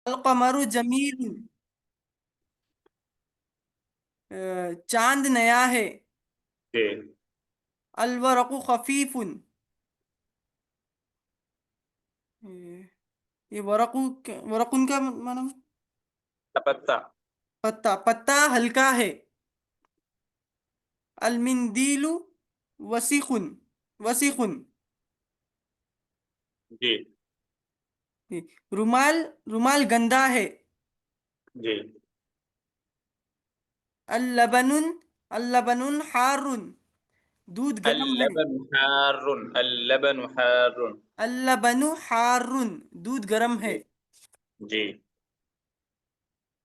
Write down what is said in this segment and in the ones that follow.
القمر جمیل، چاند نیا ہے۔ جی الورق خفیف، یہ ورقن کا معنی؟ پتا پتا، پتا ہلکا ہے۔ المندیل وسیخ، وسیخ، جی رومال، رومال گندا ہے۔ جی اللبن، اللبن حار، دودھ گرم ہے۔ اللبن حار، اللبن حار۔ اللبن حار، دودھ گرم ہے۔ جی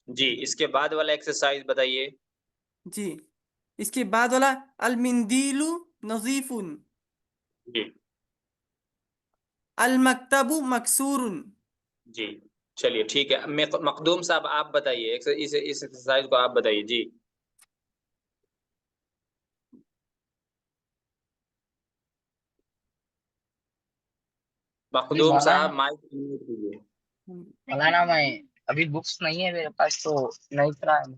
جی اس کے بعد والا ایکسرسائز بتائیے۔ جی اس کے بعد والا المندیل نظیف، جی المکتب مکسور۔ جی چلیے ٹھیک ہے، مخدوم صاحب آپ بتائیے اس ایکسرسائز کو، آپ بتائیے جی۔ مخدوم صاحب مائک میوٹ کیجیے۔ مولانا میں ابھی بکس نہیں ہے میرے پاس تو نہیں کرا ہے۔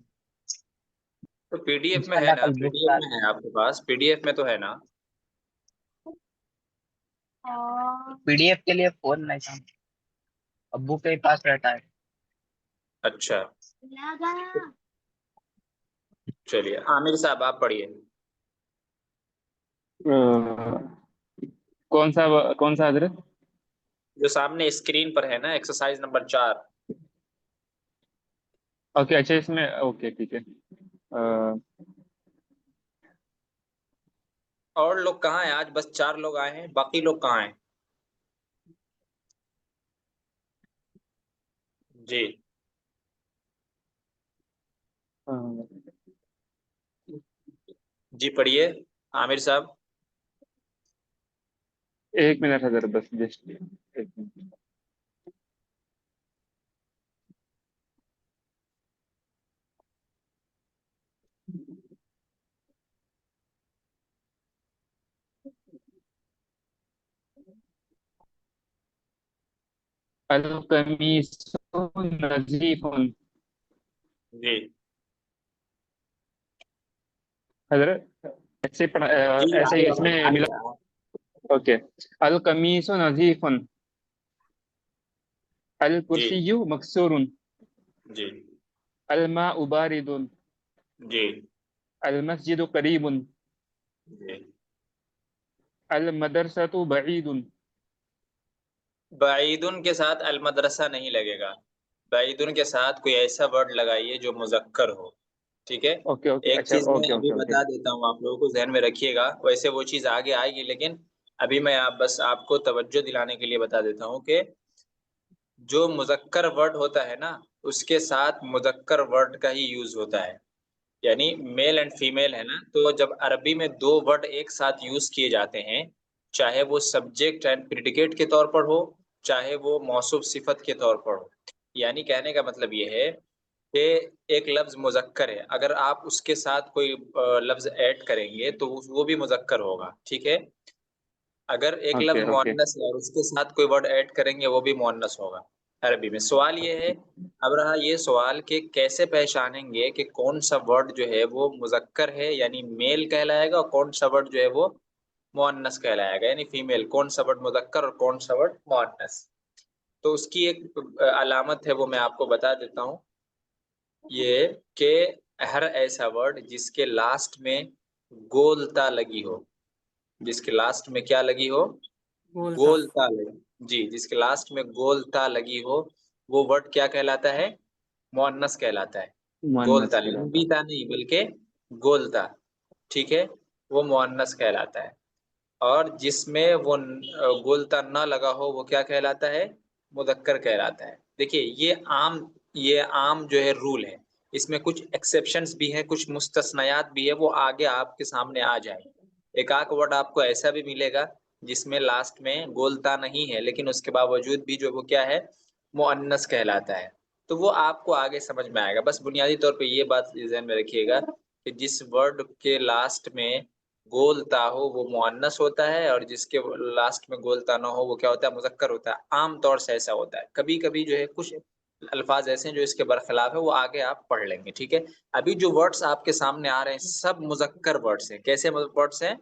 تو پی ڈی ایف میں ہے انشاءاللہ نا، کل پی ڈی بکس ایف آ میں ہے آپ کے پاس، پی ڈی ایف میں تو ہے نا۔ پی ڈی ایف کے لیے فون نہیں تھا، ابو کے پاس رہتا ہے۔ اچھا چلیے عامر صاحب آپ پڑھیے۔ کون سا حضرت؟ جو سامنے اسکرین پر ہے نا، ایکسرسائز نمبر 4۔ اوکے اچھا اس میں اوکے ٹھیک ہے۔ اور لوگ کہاں ہیں؟ آج بس 4 لوگ آئے ہیں، باقی لوگ کہاں ہیں؟ جی جی پڑھیے عامر صاحب۔ ایک منٹ حضرت بس جسٹ ایک منٹ۔ القمیص نظیف، جی حضرت ایسے جی ایسے آگے اس میں آگے ملا۔ اوکے، القمیص نظیف، جی الکرسی مکسور، جی الماء بارد، جی المسجد قریب، جی المدرسۃ بعید۔ بعیدن کے ساتھ المدرسہ نہیں لگے گا، بعیدن کے ساتھ کوئی ایسا ورڈ لگائیے جو مذکر ہو، ٹھیک ہے۔ اوکے اوکے ایک اچھا چیز میں اوکے ابھی اوکے اوکے بتا دیتا ہوں، آپ لوگوں کو ذہن میں رکھیے گا، ویسے وہ چیز آگے آئے گی، لیکن ابھی میں بس آپ کو توجہ دلانے کے لیے بتا دیتا ہوں کہ جو مذکر ورڈ ہوتا ہے نا، اس کے ساتھ مذکر ورڈ کا ہی یوز ہوتا ہے، یعنی میل اینڈ فیمیل ہے نا، تو جب عربی میں 2 ورڈ ایک ساتھ یوز کیے جاتے ہیں، چاہے وہ سبجیکٹ اینڈ پریڈیکیٹ کے طور پر ہو، چاہے وہ موصوف صفت کے طور پر ہو، یعنی کہنے کا مطلب یہ ہے کہ ایک لفظ مذکر ہے، اگر آپ اس کے ساتھ کوئی لفظ ایڈ کریں گے تو وہ بھی مذکر ہوگا، ٹھیک ہے۔ اگر ایک اوکے لفظ اوکے مؤنث ہے اور اس کے ساتھ کوئی ورڈ ایڈ کریں گے وہ بھی مؤنث ہوگا عربی میں۔ سوال یہ ہے، اب رہا یہ سوال کہ کیسے پہچانیں گے کہ کون سا ورڈ جو ہے وہ مذکر ہے یعنی میل کہلائے گا، اور کون سا ورڈ جو ہے وہ مؤنث کہلائے گا یعنی فیمیل، کون سا ورڈ مذکر اور کون سا ورڈ مؤنث۔ تو اس کی ایک علامت ہے، وہ میں آپ کو بتا دیتا ہوں، یہ کہ ہر ایسا ورڈ جس کے لاسٹ میں گولتا لگی ہو، جس کے لاسٹ میں کیا لگی ہو؟ بولتا گولتا لگی، جی جس کے لاسٹ میں گولتا لگی ہو، وہ ورڈ کیا کہلاتا ہے؟ مؤنث کہلاتا ہے۔ مؤنث گولتا، کہلاتا۔ لمبی تا نہیں بلکہ گولتا، ٹھیک ہے، وہ مؤنث کہلاتا ہے۔ اور جس میں وہ گولتا نہ لگا ہو وہ کیا کہلاتا ہے؟ مذکر کہلاتا ہے۔ دیکھیے یہ عام جو ہے رول ہے، اس میں کچھ ایکسیپشنز بھی ہیں، کچھ مستثنیات بھی ہے، وہ آگے آپ کے سامنے آ جائیں۔ ایک آدھ ورڈ آپ کو ایسا بھی ملے گا جس میں لاسٹ میں گولتا نہیں ہے لیکن اس کے باوجود بھی جو وہ کیا ہے؟ مؤنث کہلاتا ہے، تو وہ آپ کو آگے سمجھ میں آئے گا۔ بس بنیادی طور پہ یہ بات ذہن میں رکھیے گا کہ جس ورڈ کے لاسٹ میں گولتا ہو وہ مؤنث ہوتا ہے، اور جس کے لاسٹ میں گولتا نہ ہو وہ کیا ہوتا ہے؟ مذکر ہوتا ہے۔ عام طور سے ایسا ہوتا ہے، کبھی کبھی جو ہے کچھ الفاظ ایسے ہیں جو اس کے برخلاف ہے، وہ آگے آپ پڑھ لیں گے، ٹھیک ہے؟ ابھی جو ورڈز آپ کے سامنے آ رہے ہیں سب مذکر ورڈز ہیں۔ کیسے ورڈز ہیں؟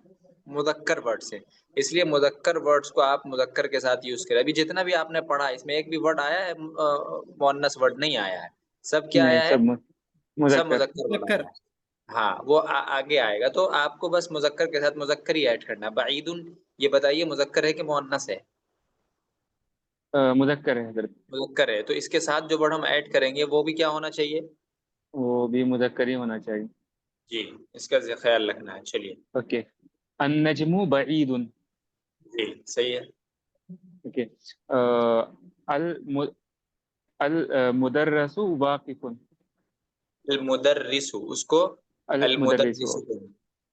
مذکر ورڈز ہیں، اس لیے مذکر ورڈز کو آپ مذکر کے ساتھ یوز کریں۔ ابھی جتنا بھی آپ نے پڑھا اس میں ایک بھی ورڈ آیا ہے مؤنث ورڈ نہیں آیا ہے، سب کیا نہیں آیا ہے؟ سب سب مذکر۔ مذکر ورڈ مذکر۔ آیا ہے۔ ہاں وہ آگے آئے گا، تو آپ کو بس مذکر کے ساتھ مذکر ہی ایڈ کرنا ہے۔ بعید، یہ بتائیے مذکر ہے کہ مؤنث ہے؟ مذکر ہے حضرت، مذکر ہے، تو اس کے ساتھ جو ورڈ ہم ایڈ کریں گے وہ بھی کیا ہونا چاہیے؟ وہ بھی مذکر ہی ہونا چاہیے۔ جی، اس کا خیال رکھنا ہے۔ چلیے، اوکے، النجم بعید۔ جی صحیح ہے۔ اوکے، المدرس واقف۔ المدرس، اس کو المدرس، المدرس کو،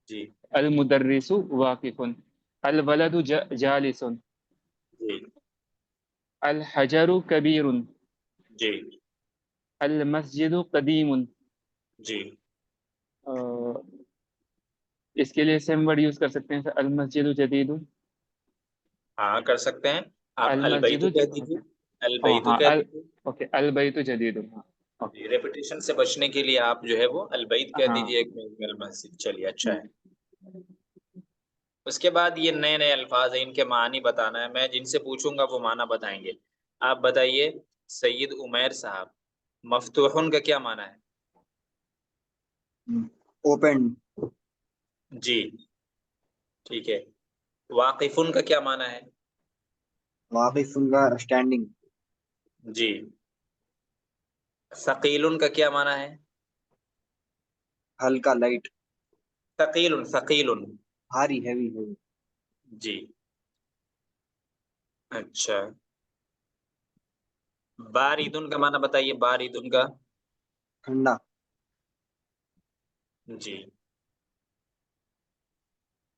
جی المدرس واقف۔ الولد جالس۔ جی الحجر کبیر۔ جی المسجد قدیم۔ جی اس کے لیے سیم ورڈ یوز کر سکتے ہیں سر، المسجد جدید۔ ہاں کر سکتے ہیں، آپ البیت المسجد، کہہ دیجیے، البیت ہاں کہہ دیجیے۔ اوکے، البیت جدید، ہاں اوکے، جی، ریپیٹیشن سے بچنے کے لیے آپ جو ہے وہ البیت کہہ ہاں دیجیے، ایک میں المسجد۔ چلیے اچھا ہے۔ اس کے بعد یہ نئے نئے الفاظ ہیں، ان کے معنی بتانا ہے، میں جن سے پوچھوں گا وہ معنی بتائیں گے۔ آپ بتائیے سید عمیر صاحب، مفتوحن کا کیا معنی ہے؟ اوپن، جی ٹھیک ہے۔ واقفن کا کیا معنی ہے؟ واقف ان کا اسٹینڈنگ، جی۔ ثقیل کا کیا معنی ہے؟ ہلکا، لائٹ، ثقیل، ثقیل، بھاری، ہیوی، ہیوی، جی اچھا۔ باردن کا معنی بتائیے، باردن کا۔ ٹھنڈا، جی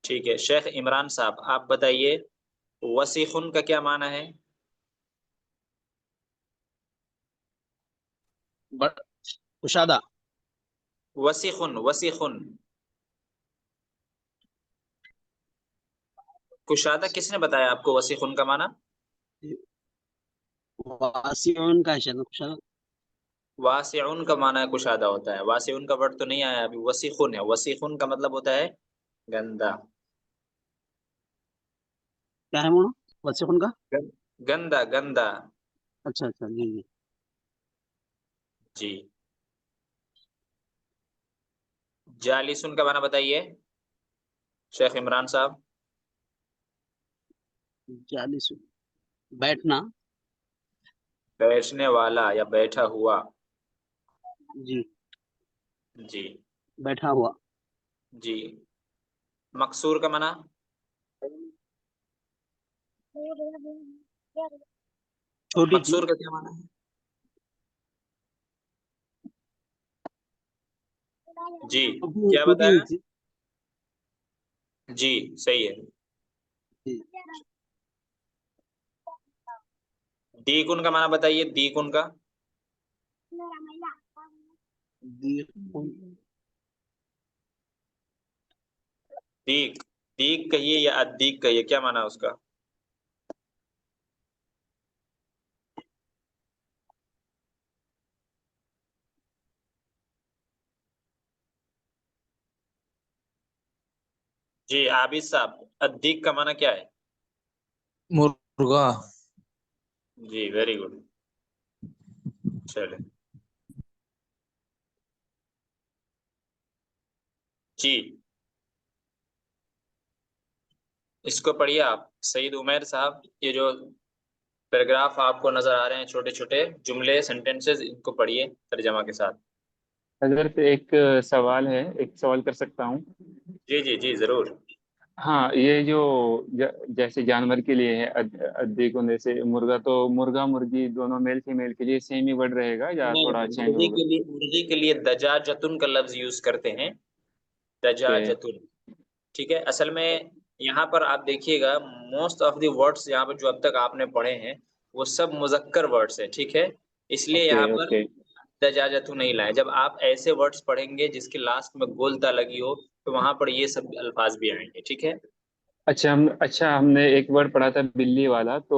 ٹھیک ہے۔ شیخ عمران صاحب آپ بتائیے وسیخن کا کیا معنی ہے؟ کشادہ، وسیخن، وسیخن، کشادہ کس نے بتایا آپ کو وسیخن کا معنی؟ واسعون کا ہے شاید کشادہ۔ واسعن کا معنی کشادہ ہوتا ہے، واسعن کا ورڈ تو نہیں آیا ابھی، وسیخن ہے۔ وسیخن کا مطلب ہوتا ہے گندا، کیا ہے مونا واسعون کا؟ گندا، گندا، اچھا اچھا، جی جی۔ جی۔ جالسن کا معنی بتائیے شیخ عمران صاحب۔ جالس، بیٹھنا، بیٹھنے والا یا بیٹھا ہوا، جی، جی بیٹھا ہوا۔ جی۔ مقصور کا معنی؟ چھوٹی مقصور چیز، کا کیا معنی ہے؟ جی کیا چھوٹی بتایا؟ چیز، جی صحیح ہے۔ جی۔ دیکن کا معنی بتائیے، دیکن کا۔ دیک، دیک کہیے یا ادیک کہیے، کیا معنی ہے اس کا؟ جی عابد صاحب، ادیک کا معنی کیا ہے؟ مرغا، جی ویری گڈ، چلے جی۔ اس کو پڑھیے آپ سعید عمیر صاحب، یہ جو پیراگراف آپ کو نظر آ رہے ہیں چھوٹے چھوٹے جملے، سینٹینسز، ان کو پڑھیے ترجمہ کے ساتھ۔ حضرت ایک سوال ہے، ایک سوال کر سکتا ہوں؟ جی جی جی ضرور۔ ہاں، یہ جو جیسے جانور کے لیے ہے دیکھو، جیسے مرغا، تو مرغا مرغی دونوں میل فیمیل کے لیے سیم ہی ورڈ رہے گا یا تھوڑا نہیں، چینج ہوگا؟ مرغی کے لیے دجاجتن کا لفظ یوز کرتے ہیں، دجاجتن، ٹھیک ہے۔ اصل میں یہاں پر آپ دیکھیے گا موسٹ آف دی ورڈس یہاں پر جو اب تک آپ نے پڑھے ہیں وہ سب مذکر ورڈس ہیں، ٹھیک ہے، اس لیے یہاں پر دجاجتن نہیں لائے۔ جب آپ ایسے ورڈس پڑھیں گے جس کے لاسٹ میں گولتا لگی ہو تو وہاں پر یہ سب الفاظ بھی آئیں گے، ٹھیک ہے۔ اچھا ہم نے ایک ورڈ پڑھا تھا بلی والا، تو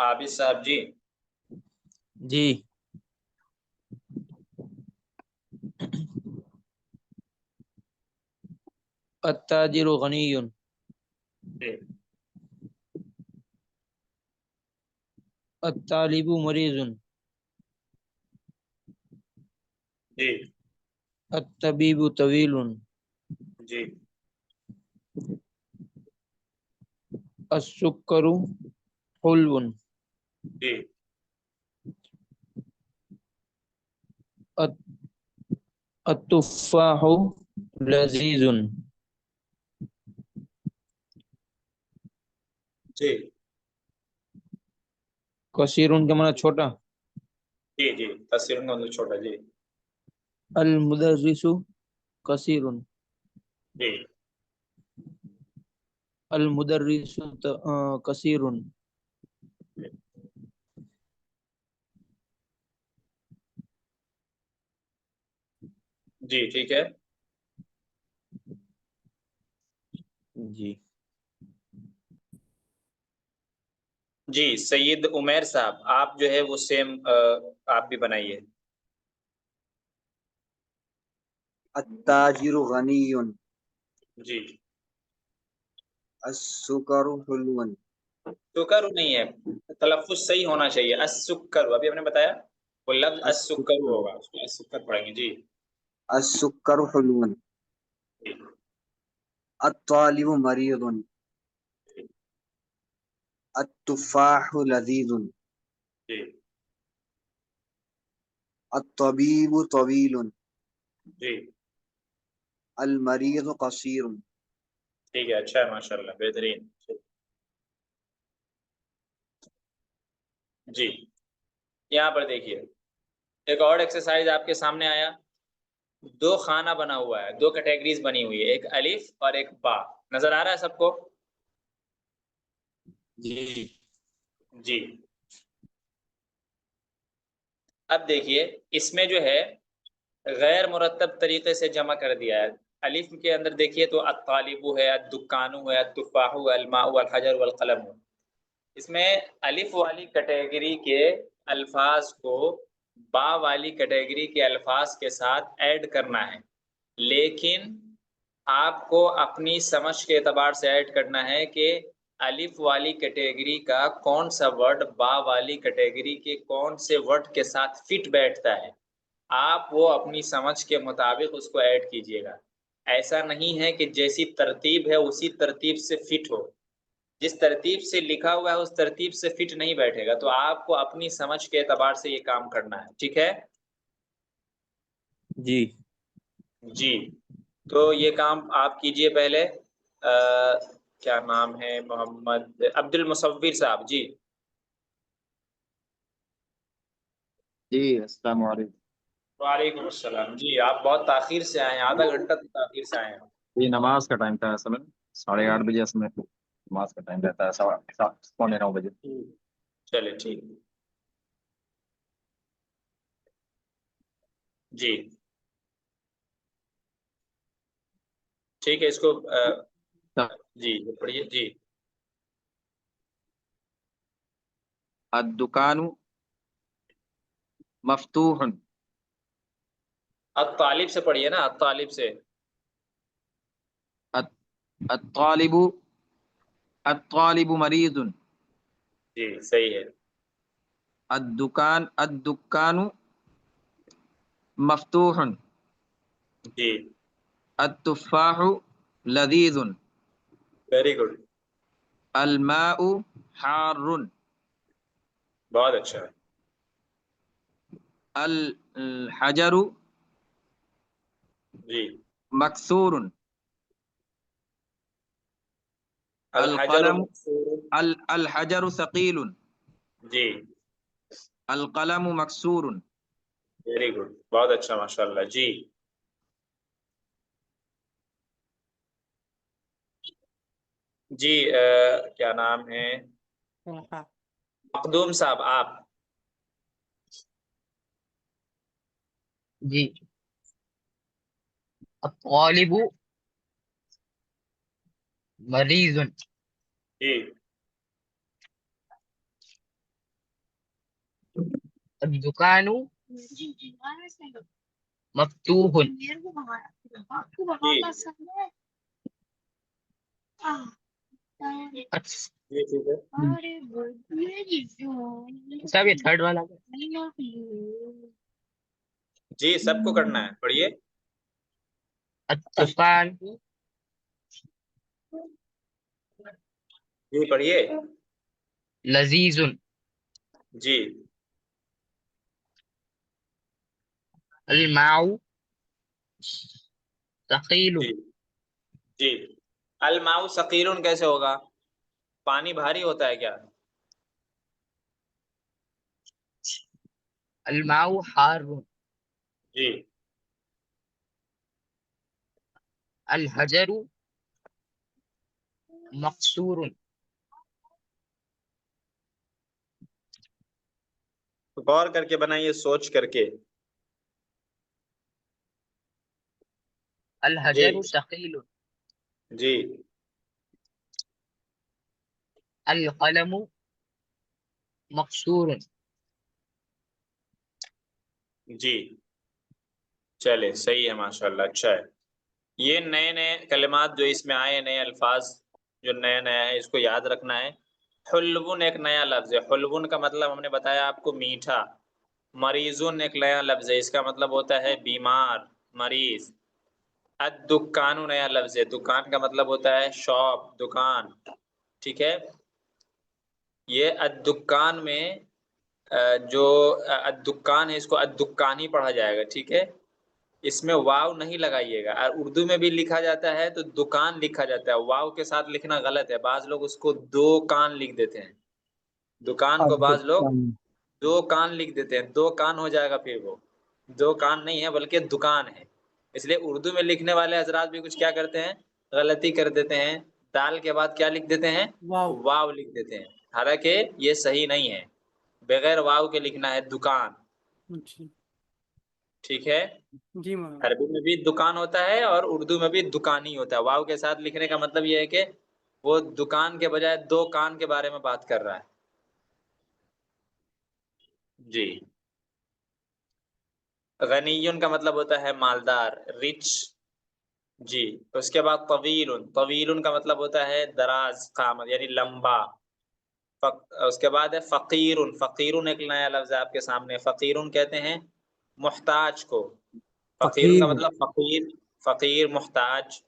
عابد صاحب جی. جی. التاجر غنی. جی. الطالب مریض. جی. الطبیب طویل. جی. السکر حلو. جی. التفاح لذیذ. جی. کثیر کا معنی چھوٹا. جی. جی. تصویر کا مطلب چھوٹا. جی. المدرس کثیر. جی. المدرس کثیر. جی. ٹھیک ہے. جی. جی. سید عمیر صاحب آپ جو ہے وہ سیم آپ بھی بنائیے. التاجر غنی جی. السکر حلو سکر نہیں ہے, تلفظ صحیح ہونا چاہیے. السکر ابھی ہم نے بتایا وہ لفظ السکر ہوگا, اس میں السکر پڑھیں گے. جی. السکر حلو جی. الطالب مریض التفاح لذیذ جی. الطبیب طویل جی. المریض قصیر. ٹھیک ہے, اچھا ہے, ماشاء اللہ, بہترین. جی. یہاں پر دیکھیے ایک اور ایکسرسائز آپ کے سامنے آیا. دو خانہ بنا ہوا ہے, دو کیٹیگریز بنی ہوئی ہے, ایک الف اور ایک با. نظر آ رہا ہے سب کو؟ جی. جی. اب دیکھیے اس میں جو ہے غیر مرتب طریقے سے جمع کر دیا ہے. الف کے اندر دیکھیے تو الطالب ہے, الدکان ہے, التفاح, الماء, الحجر, والقلم. اس میں الف والی کیٹیگری کے الفاظ کو با والی کیٹیگری کے الفاظ کے ساتھ ایڈ کرنا ہے, لیکن آپ کو اپنی سمجھ کے اعتبار سے ایڈ کرنا ہے کہ الف والی کیٹیگری کا کون سا ورڈ با والی کیٹیگری کے کون سے ورڈ کے ساتھ فٹ بیٹھتا ہے. آپ وہ اپنی سمجھ کے مطابق اس کو ایڈ کیجئے گا. ایسا نہیں ہے کہ جیسی ترتیب ہے اسی ترتیب سے فٹ ہو. جس ترتیب سے لکھا ہوا ہے اس ترتیب سے فٹ نہیں بیٹھے گا. تو آپ کو اپنی سمجھ کے اعتبار سے یہ کام کرنا ہے. ٹھیک ہے؟ جی. جی. تو یہ کام آپ کیجئے پہلے. کیا نام ہے؟ محمد عبد المصور صاحب. جی. جی السلام علیکم. وعلیکم السلام. جی آپ بہت تاخیر سے آئے ہیں, آدھا گھنٹہ تو تاخیر سے آئے ہیں. یہ نماز کا ٹائم تھا اصل میں 8:30 بجے, اصل میں نماز کا ٹائم رہتا ہے 8:45 بجے. چلے ٹھیک. جی ٹھیک ہے, اس کو جی پڑھیے. جی. الدکان مفتوح. الطالب سے پڑھیے نا, الطالب سے. الطالب الطالب مریض. جی صحیح ہے. الدکان مفتوح. جی التفاح لذیذ. Very good. الماء حار. بہت اچھا. الحجر جی. مکسور. الحجر القلم مکسور. الحجر ثقیل. جی القلم مکسور. ویری گڈ, بہت اچھا, ماشاء اللہ. جی. جی کیا نام ہے؟ مخدوم صاحب آپ. جی. الطالب مریض. جی. الدکان مفتوح جی ٹھیک ہے. صاحب یہ تھرڈ والا جی سب کو کرنا ہے, پڑھیے. الطوفان جی پڑھیے. لذیذ جی الماء ثقیل جی جی. الماء ثقیل کیسے ہوگا؟ پانی بھاری ہوتا ہے کیا؟ الماء حار جی الحجر مقصور غور کر کے بنائیے, سوچ کر کے. الحجر ثقیل جی القلم مقصور. جی چلے صحیح ہے, ماشاءاللہ اچھا ہے. یہ نئے نئے کلمات جو اس میں آئے, نئے الفاظ جو نیا نیا ہے, اس کو یاد رکھنا ہے. حلون ایک نیا لفظ ہے. حلون کا مطلب ہم نے بتایا آپ کو میٹھا. مریضون ایک نیا لفظ ہے, اس کا مطلب ہوتا ہے بیمار, مریض. الدکان نیا لفظ ہے, دکان کا مطلب ہوتا ہے شاپ, دکان. ٹھیک ہے. یہ الدکان میں جو الدکان ہے, اس کو الدکانی پڑھا جائے گا. ٹھیک ہے. اس میں واو نہیں لگائیے گا. اور اردو میں بھی لکھا جاتا ہے تو دکان لکھا جاتا ہے, واو کے ساتھ لکھنا غلط ہے. بعض لوگ اس کو دو کان لکھ دیتے ہیں. دکان کو بعض لوگ دو کان لکھ دیتے ہیں, دو کان ہو جائے گا, پھر وہ دو کان نہیں ہے بلکہ دکان ہے. اس لیے اردو میں لکھنے والے حضرات بھی کچھ کیا کرتے ہیں, غلطی کر دیتے ہیں. دال کے بعد کیا لکھ دیتے ہیں, واو. واو لکھ دیتے ہیں. حالانکہ یہ صحیح نہیں ہے, بغیر واو کے لکھنا ہے دکان. اچھا. ٹھیک ہے. جی مولانا. عربی میں بھی دکان ہوتا ہے اور اردو میں بھی دکانی ہوتا ہے. واو کے ساتھ لکھنے کا مطلب یہ ہے کہ وہ دکان کے بجائے دو کان کے بارے میں بات کر رہا ہے. جی. غنیون کا مطلب ہوتا ہے مالدار, رچ. جی. اس کے بعد طویل, طویل کا مطلب ہوتا ہے دراز قامت, یعنی لمبا. اس کے بعد ہے فقیر, فقیر ایک نیا لفظ ہے آپ کے سامنے. فقیر کہتے ہیں محتاج کو. فقیر کا مطلب فقیر, فقیر محتاج.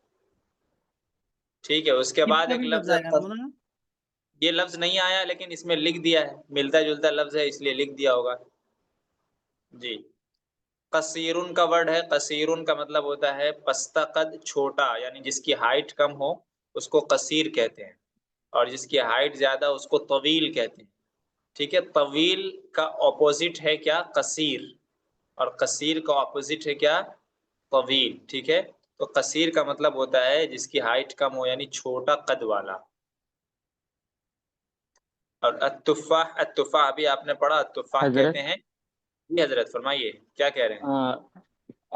ٹھیک ہے. اس کے بعد ایک لفظ ہے, آئے گا مولانا. یہ لفظ نہیں آیا لیکن اس میں لکھ دیا ہے, ملتا جلتا لفظ ہے اس لیے لکھ دیا ہوگا. جی. قصیرن کا ورڈ ہے. قصیرن کا مطلب ہوتا ہے پستہ قد, چھوٹا, یعنی جس کی ہائٹ کم ہو اس کو قصیر کہتے ہیں, اور جس کی ہائٹ زیادہ اس کو طویل کہتے ہیں. ٹھیک ہے. طویل کا اپوزٹ ہے کیا, قصیر, اور قصیر کا اپوزٹ ہے کیا, طویل. ٹھیک ہے. تو قصیر کا مطلب ہوتا ہے جس کی ہائٹ کم ہو, یعنی چھوٹا قد والا. اور التفاح, التفاح ابھی آپ نے پڑھا, التفاح حضرت کہتے ہیں. جی حضرت فرمائیے کیا کہہ رہے ہیں.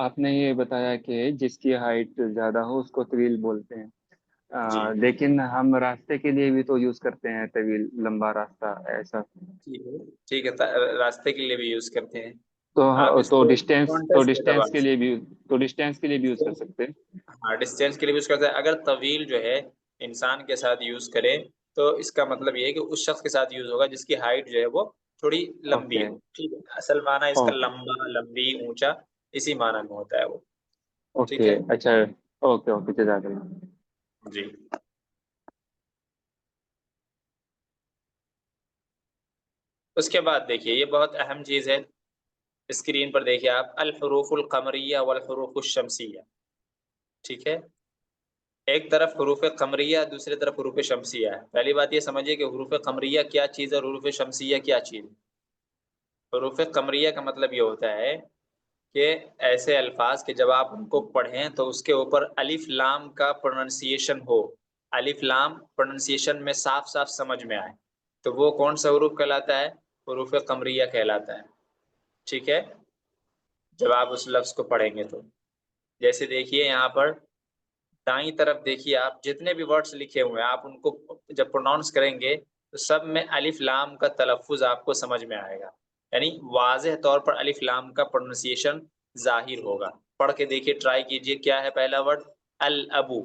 آپ نے یہ بتایا کہ جس کی ہائٹ زیادہ ہو اس کو طویل بولتے ہیں. جی لیکن ہم راستے کے لیے بھی تو یوز کرتے ہیں طویل, لمبا راستہ ایسا. ٹھیک ہے. راستے کے لیے بھی یوز کرتے ہیں. آپ اس تو کو ڈسٹینس کانٹیکسٹ کے اعتبار کے سے, لیے بھی, تو ڈسٹینس کے لیے بھی یوز کر سکتے ہیں. ہاں ڈسٹینس کے لیے بھی یوز کرتے ہیں. اگر طویل جو ہے انسان کے ساتھ یوز کرے تو اس کا مطلب یہ ہے کہ اس شخص کے ساتھ یوز ہوگا جس کی ہائٹ جو ہے وہ تھوڑی لمبی اوکے ہو. ٹھیک ہے. اصل معنی اس کا اوکے لمبا, لمبی, اونچا, اسی معنی میں ہوتا ہے وہ. ٹھیک اوکے. ہے. اچھا. اوکے اوکے, جزاک اللہ. جی. اس کے بعد دیکھیے یہ بہت اہم چیز ہے, اسکرین پر دیکھیے آپ, الحروف القمریہ والحروف الشمسیہ. ٹھیک ہے. ایک طرف حروف قمریہ, دوسری طرف حروف شمسیہ ہے. پہلی بات یہ سمجھیے کہ حروف قمریہ کیا چیز ہے اور حروف شمسیہ کیا چیز ہے. حروف قمریہ کا مطلب یہ ہوتا ہے کہ ایسے الفاظ کہ جب آپ ان کو پڑھیں تو اس کے اوپر الف لام کا پروننسیشن ہو, الف لام پروننسیشن میں صاف صاف سمجھ میں آئے, تو وہ کون سا حروف کہلاتا ہے, حروف قمریہ کہلاتا ہے. ٹھیک ہے. جب آپ اس لفظ کو پڑھیں گے تو جیسے دیکھیے یہاں پر دائیں طرف دیکھیے آپ, جتنے بھی ورڈز لکھے ہوئے ہیں آپ ان کو جب پروناؤنس کریں گے تو سب میں الف لام کا تلفظ آپ کو سمجھ میں آئے گا. یعنی واضح طور پر الف لام کا پروننسیشن ظاہر ہوگا. پڑھ کے دیکھیے، ٹرائی کیجئے. کیا ہے پہلا ورڈ؟ الابو.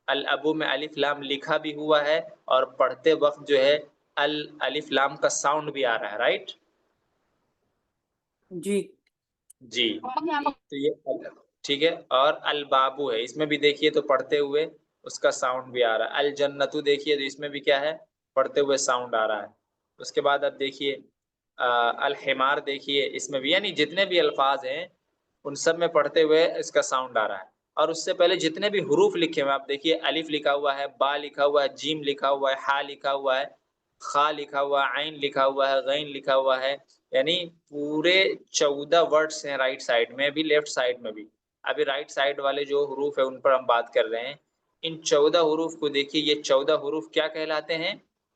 الابو میں الف لام لکھا بھی ہوا ہے اور پڑھتے وقت جو ہے الف لام کا ساؤنڈ بھی آ رہا ہے. رائٹ جی جی. تو یہ ٹھیک ہے. اور البابو ہے، اس میں بھی دیکھیے تو پڑھتے ہوئے اس کا ساؤنڈ بھی آ رہا ہے. الجنتو دیکھیے تو اس میں بھی کیا ہے؟ پڑھتے ہوئے ساؤنڈ آ رہا ہے. اس کے بعد اب دیکھیے الحمار دیکھیے، اس میں بھی یعنی جتنے بھی الفاظ ہیں ان سب میں پڑھتے ہوئے اس کا ساؤنڈ آ رہا ہے. اور اس سے پہلے جتنے بھی حروف لکھے ہوئے آپ دیکھیے، الف لکھا ہوا ہے، با لکھا ہوا ہے، جیم لکھا ہوا ہے، ہا لکھا ہوا ہے، خا لکھا ہوا ہے، عین لکھا ہوا ہے، غین لکھا ہوا ہے. یعنی پورے 14 ورڈس ہیں رائٹ سائڈ میں بھی، لیفٹ سائڈ میں بھی. ابھی رائٹ سائڈ والے جو حروف ہیں ان پر ہم بات کر رہے ہیں. ان 14 حروف کو دیکھیے، یہ 14 حروف کیا کہلاتے ہیں؟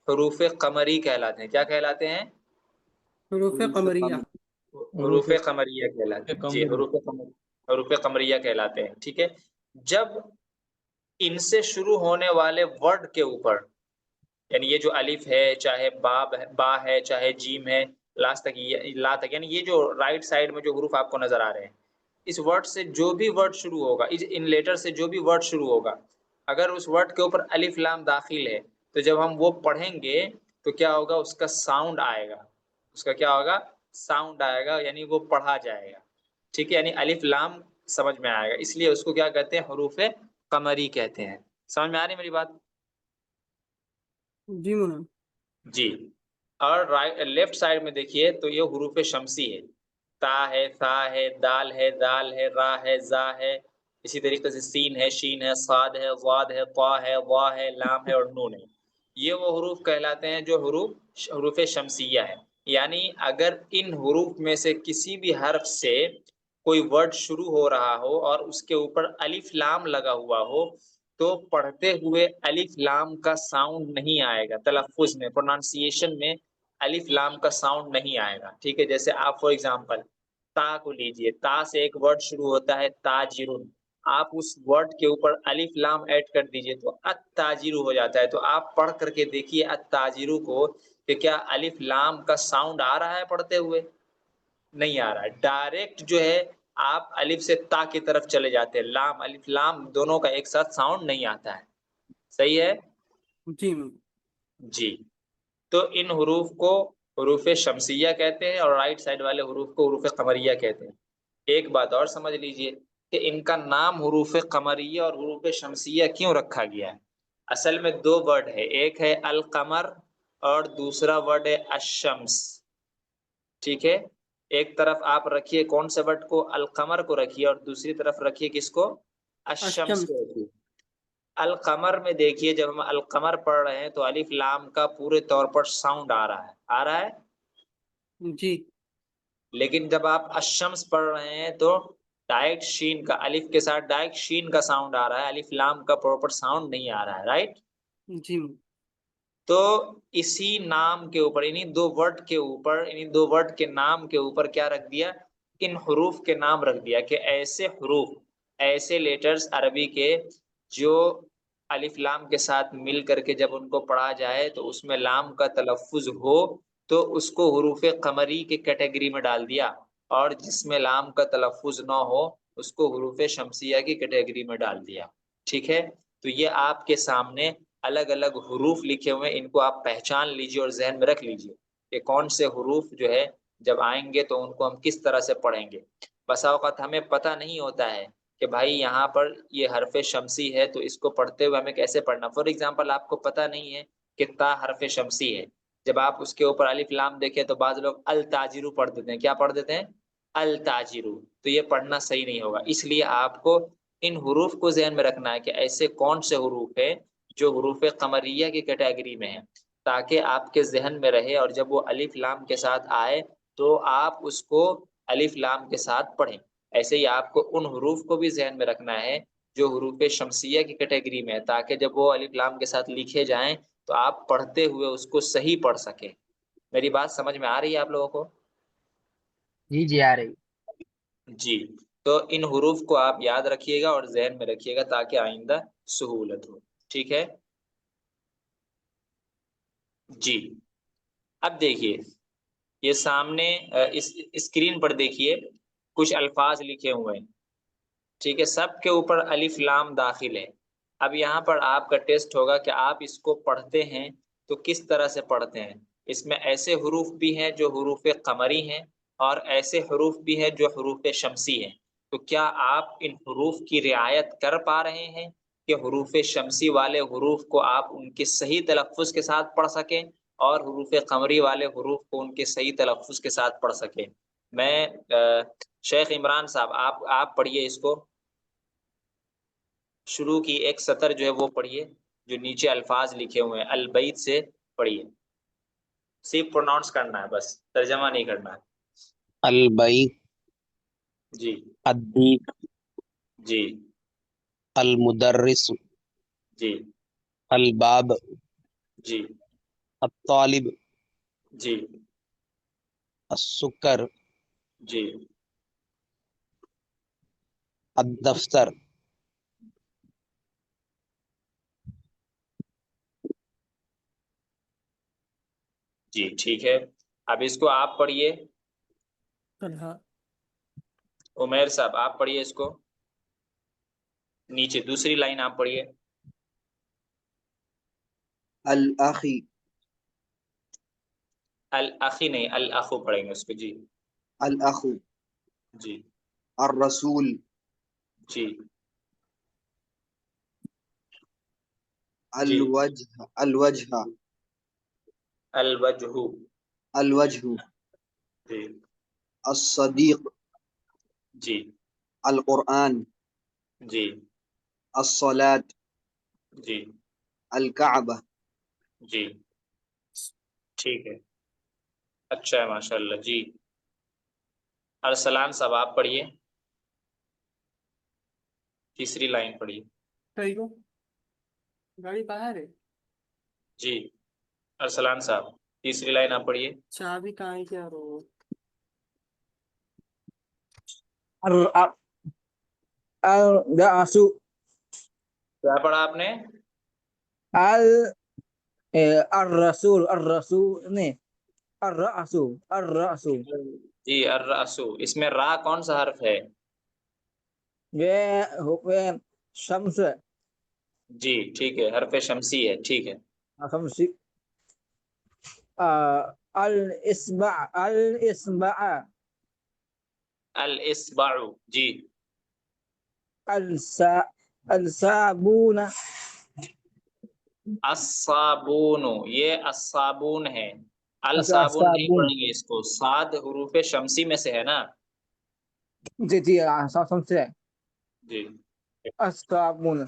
حروف قمری کہلاتے ہیں. کیا کہلاتے ہیں؟ حروف قمریہ. حروف قمریہ کہلاتے ہیں. جی، حروف قمریہ کہلاتے ہیں. ٹھیک ہے. جب ان سے شروع ہونے والے ورڈ کے اوپر، یعنی یہ جو الف ہے، چاہے با ہے، چاہے جیم ہے، لاسٹ تک لا تک، یعنی یہ جو رائٹ سائڈ میں جو حروف آپ کو نظر آ رہے ہیں، اس ورڈ سے جو بھی ورڈ شروع ہوگا، ان لیٹر سے جو بھی ورڈ شروع ہوگا، اگر اس ورڈ کے اوپر الف لام داخل ہے تو جب ہم وہ پڑھیں گے تو کیا ہوگا؟ اس کا ساؤنڈ آئے گا. اس کا کیا ہوگا؟ ساؤنڈ آئے گا، یعنی وہ پڑھا جائے گا. ٹھیک ہے. یعنی الف لام سمجھ میں آئے گا. اس لیے اس کو کیا کہتے ہیں؟ حروف قمری کہتے ہیں. سمجھ میں آ رہی میری بات؟ جی مولانا. جی. اور لیفٹ سائڈ میں دیکھیے تو یہ حروف شمسی ہے. تا ہے، ثا ہے، دال ہے، دال ہے، را ہے، زا ہے. اسی طریقے سے سین ہے، شین ہے، صاد ہے، ضاد ہے، طا ہے، وا ہے، لام ہے اور نون ہے. یہ وہ حروف کہلاتے ہیں جو حروف شمسیہ ہے. یعنی اگر ان حروف میں سے کسی بھی حرف سے کوئی ورڈ شروع ہو رہا ہو اور اس کے اوپر الف لام لگا ہوا ہو تو پڑھتے ہوئے الف لام کا ساؤنڈ نہیں آئے گا. تلفظ میں، پروننسیشن میں الف لام کا ساؤنڈ نہیں آئے گا. ٹھیک ہے. جیسے آپ فار ایگزامپل تا کو لیجئے. تا سے ایک ورڈ شروع ہوتا ہے تاجرن. آپ اس ورڈ کے اوپر الف لام ایڈ کر دیجئے تو التاجرو ہو جاتا ہے. تو آپ پڑھ کر کے دیکھیے التاجرو کو کہ کیا الف لام کا ساؤنڈ آ رہا ہے پڑھتے ہوئے؟ نہیں آ رہا ہے. ڈائریکٹ جو ہے آپ الف سے تا کی طرف چلے جاتے ہیں. لام الف لام دونوں کا ایک ساتھ ساؤنڈ نہیں آتا ہے. صحیح ہے؟ جی جی. تو ان حروف کو حروف شمسیہ کہتے ہیں اور رائٹ سائڈ والے حروف کو حروف قمریہ کہتے ہیں. ایک بات اور سمجھ لیجئے کہ ان کا نام حروف قمریہ اور حروف شمسیہ کیوں رکھا گیا ہے. اصل میں دو ورڈ ہے، ایک ہے القمر اور دوسرا ورڈ ہے الشمس. ٹھیک ہے. ایک طرف آپ رکھیے کون سے ورڈ کو؟ القمر کو رکھیے اور دوسری طرف رکھیے کس کو؟ الشمس کو رکھیے. القمر میں دیکھیے جب ہم القمر پڑھ رہے ہیں تو الف لام کا پورے طور پر ساؤنڈ آ رہا ہے. آ رہا ہے؟ جی. لیکن جب آپ الشمس پڑھ رہے ہیں تو ڈائریکٹ شین کا، الف کے ساتھ ڈائریکٹ شین کا ساؤنڈ آ رہا ہے، الف لام کا پراپر ساؤنڈ نہیں آ رہا ہے. رائٹ؟ جی. تو اسی نام کے اوپر، انہیں دو ورڈ کے اوپر، انہیں دو ورڈ کے نام کے اوپر کیا رکھ دیا؟ ان حروف کے نام رکھ دیا کہ ایسے حروف، ایسے لیٹرز عربی کے جو الف لام کے ساتھ مل کر کے جب ان کو پڑھا جائے تو اس میں لام کا تلفظ ہو تو اس کو حروف قمری کے کیٹیگری میں ڈال دیا، اور جس میں لام کا تلفظ نہ ہو اس کو حروف شمسیہ کی کیٹیگری میں ڈال دیا. ٹھیک ہے. تو یہ آپ کے سامنے الگ الگ حروف لکھے ہوئے، ان کو آپ پہچان لیجئے اور ذہن میں رکھ لیجئے کہ کون سے حروف جو ہے جب آئیں گے تو ان کو ہم کس طرح سے پڑھیں گے. بسا اوقات ہمیں پتہ نہیں ہوتا ہے کہ بھائی یہاں پر یہ حرف شمسی ہے تو اس کو پڑھتے ہوئے ہمیں کیسے پڑھنا. فار ایگزامپل آپ کو پتہ نہیں ہے کہ تا حرف شمسی ہے، جب آپ اس کے اوپر الف لام دیکھیں تو بعض لوگ التاجرو پڑھ دیتے ہیں. کیا پڑھ دیتے ہیں؟ التاجرو. تو یہ پڑھنا صحیح نہیں ہوگا. اس لیے آپ کو ان حروف کو ذہن میں رکھنا ہے کہ ایسے کون سے حروف ہیں جو حروف قمریہ کی کیٹیگری میں ہیں، تاکہ آپ کے ذہن میں رہے اور جب وہ الف لام کے ساتھ آئے تو آپ اس کو الف لام کے ساتھ پڑھیں. ایسے ہی آپ کو ان حروف کو بھی ذہن میں رکھنا ہے جو حروف شمسیہ کی کیٹیگری میں ہے، تاکہ جب وہ الف لام کے ساتھ لکھے جائیں تو آپ پڑھتے ہوئے اس کو صحیح پڑھ سکیں. میری بات سمجھ میں آ رہی ہے آپ لوگوں کو؟ جی جی آ رہی. جی. تو ان حروف کو آپ یاد رکھیے گا اور ذہن میں رکھیے گا تاکہ آئندہ سہولت ہو. ٹھیک ہے. جی. اب دیکھیے یہ سامنے اس اسکرین پر دیکھیے کچھ الفاظ لکھے ہوئے ہیں، ٹھیک ہے، سب کے اوپر الف لام داخل ہے۔ اب یہاں پر آپ کا ٹیسٹ ہوگا کہ آپ اس کو پڑھتے ہیں تو کس طرح سے پڑھتے ہیں۔ اس میں ایسے حروف بھی ہیں جو حروف قمری ہیں اور ایسے حروف بھی ہیں جو حروف شمسی ہیں۔ تو کیا آپ ان حروف کی رعایت کر پا رہے ہیں کہ حروف شمسی والے حروف کو آپ ان کے صحیح تلفظ کے ساتھ پڑھ سکیں اور حروف قمری والے حروف کو ان کے صحیح تلفظ کے ساتھ پڑھ سکیں؟ میں شیخ عمران صاحب آپ پڑھیے اس کو، شروع کی ایک سطر جو ہے وہ پڑھیے، جو نیچے الفاظ لکھے ہوئے ہیں البیت سے پڑھیے، صرف پروناؤنس کرنا ہے، بس ترجمہ نہیں کرنا ہے۔ البیت، جی الدیق، جی المدرس، جی الباب، جی الطالب، جی السکر، جی الدفتر، جی ٹھیک ہے۔ اب اس کو آپ پڑھیے، طلحہ، عمیر صاحب آپ پڑھیے اس کو، نیچے دوسری لائن آپ پڑھیے۔ الأخي الاخی نہیں، الاخو پڑھیں گے اس کو۔ جی الأخ جی الرسول جی جی الوجه الوجه الوجہ، الوجه جی الصديق جی القرآن جی الصلاة جی الكعبة جی ٹھیک ہے، اچھا ہے ماشاء اللہ۔ جی ارسلان صاحب آپ پڑھیے، تیسری لائن پڑھیے۔ صحیح کو گاڑی باہر ہے، جی ارسلان صاحب تیسری لائن آپ پڑھیے۔ چابی کہاں ہے کیا رو؟ الرأس، کیا پڑھا آپ نے؟ الرسول، الرسول نہیں، الرأس، الرأس، جی الرأس، اس میں را کون سا حرف ہے؟ یہ شمس، جی ٹھیک ہے، حرف شمسی ہے، ٹھیک ہے۔ خمس، الاسبع، الاسبع، الاصبع، جی الصابون، الصابون، یہ الصابون ہے، الصابون نہیں الصابون، پڑھیں گے اس کو، صاد حروف شمسی میں سے ہے نا۔ جی جی شمس ہے، جی الصابون،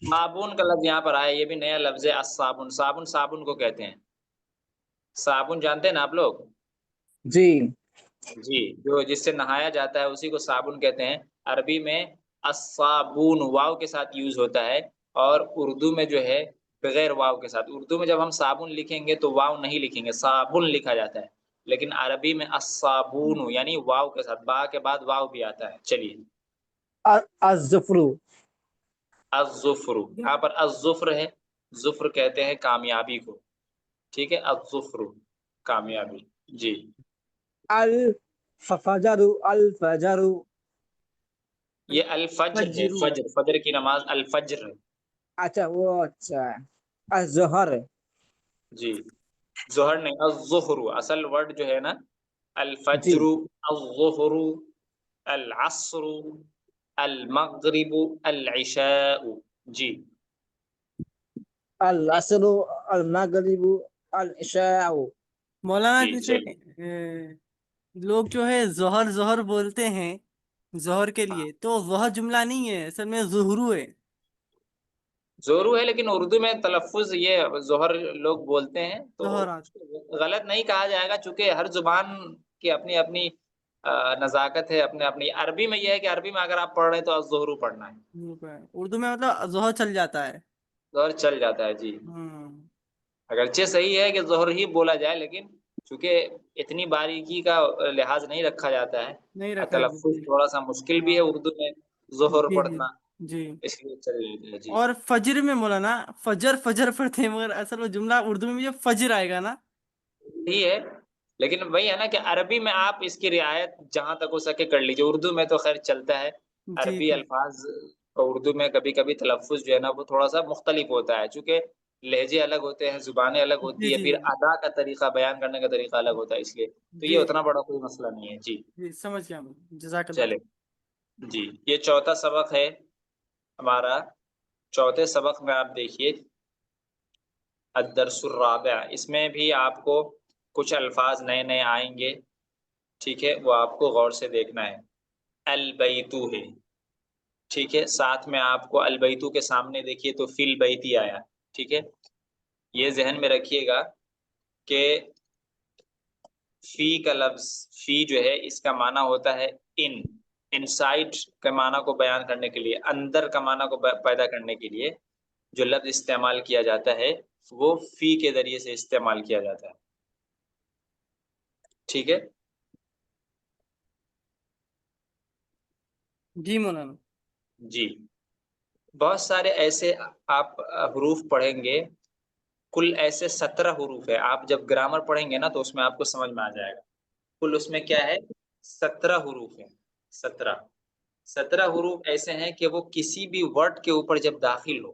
صابن کا لفظ یہاں پر آیا، یہ بھی نیا لفظ ہے الصابن، صابن صابن کو کہتے ہیں، صابن جانتے ہیں نا آپ لوگ؟ جی جی جو جس سے نہایا جاتا ہے اسی کو صابن کہتے ہیں۔ عربی میں الصابون واو کے ساتھ یوز ہوتا ہے، اور اردو میں جو ہے بغیر واو کے ساتھ۔ اردو میں جب ہم صابن لکھیں گے تو واو نہیں لکھیں گے، صابن لکھا جاتا ہے، لیکن عربی میں الصابون یعنی واو کے ساتھ، با کے بعد واو بھی آتا ہے۔ چلیے الظفر، الظفر، یہاں پر الظفر ہے، ظفر کہتے ہیں کامیابی کو، ٹھیک ہے، الظفر کامیابی۔ جی الفجر، الفجر، یہ الفجر ہے، فجرو، فجر، فجر کی نماز الفجر ہے۔ اچھا وہ اچھا ہے، الظہر، جی ظہر نہیں، الظہر اصل ورڈ جو ہے نا، جی الفجر، الظہر، العصر، المغرب، العشاء۔ جی العصر، المغرب، العشاء، مولانا جی جیسے چلیے، لوگ جو ہے ظہر ظہر بولتے ہیں ظہر کے لیے، تو وہ جملہ نہیں ہے، اصل میں ظہرو ہے۔ زورو ہے، لیکن اردو میں تلفظ یہ ظہر لوگ بولتے ہیں، تو ظہر آج غلط نہیں کہا جائے گا، چونکہ ہر زبان کی اپنی اپنی نزاکت ہے، اپنے اپنی۔ عربی میں یہ ہے کہ عربی میں اگر آپ پڑھ رہے ہیں تو الظہر پڑھنا ہے، اردو میں مطلب ظہر چل جاتا ہے۔ ظہر چل جاتا ہے۔ جی اگرچہ صحیح ہے کہ ظہر ہی بولا جائے، لیکن چونکہ اتنی باریکی کا لحاظ نہیں رکھا جاتا ہے، نہیں رکھا تلفظ جی تھوڑا سا مشکل بھی ہے اردو میں ظہر جی پڑھنا، جی۔ اس لیے چل جاتا ہے۔ جی اور فجر میں مولانا فجر فجر پڑھتے ہیں، مگر اصل وہ جملہ اردو میں بھی جو فجر آئے گا نا، یہی ہے لیکن وہی ہے نا کہ عربی میں آپ اس کی رعایت جہاں تک ہو سکے کر لیجیے. اردو میں تو خیر چلتا ہے، جی عربی جی الفاظ اردو میں کبھی کبھی تلفظ جو ہے نا وہ تھوڑا سا مختلف ہوتا ہے، چونکہ لہجے الگ ہوتے ہیں، زبانیں الگ ہوتی جی ہے، جی پھر جی ادا کا طریقہ، بیان کرنے کا طریقہ الگ ہوتا ہے، اس لیے تو یہ جی اتنا بڑا کوئی مسئلہ نہیں ہے. جی جی سمجھ گیا میں. جزاک اللہ چلے جی، یہ چوتھا سبق ہے ہمارا. چوتھے سبق میں آپ دیکھیے الدرس الرابع، اس میں بھی آپ کو کچھ الفاظ نئے نئے آئیں گے، ٹھیک ہے، وہ آپ کو غور سے دیکھنا ہے. البیتو ہے، ٹھیک ہے، ساتھ میں آپ کو البیتو کے سامنے دیکھیے تو فی البیتی آیا، ٹھیک ہے. یہ ذہن میں رکھیے گا کہ فی کا لفظ، فی جو ہے اس کا معنی ہوتا ہے انسائڈ کے معنی کو بیان کرنے کے لیے، اندر کا معنی کو پیدا کرنے کے لیے جو لفظ استعمال کیا جاتا ہے وہ فی کے ذریعے سے استعمال کیا جاتا ہے، ٹھیک ہے. جی مولانا. جی، بہت سارے ایسے آپ حروف پڑھیں گے، کل ایسے 17 حروف ہے. آپ جب گرامر پڑھیں گے نا تو اس میں آپ کو سمجھ میں آ جائے گا. کل اس میں کیا ہے؟ 17 حروف ہیں. 17 حروف ایسے ہیں کہ وہ کسی بھی ورڈ کے اوپر جب داخل ہو،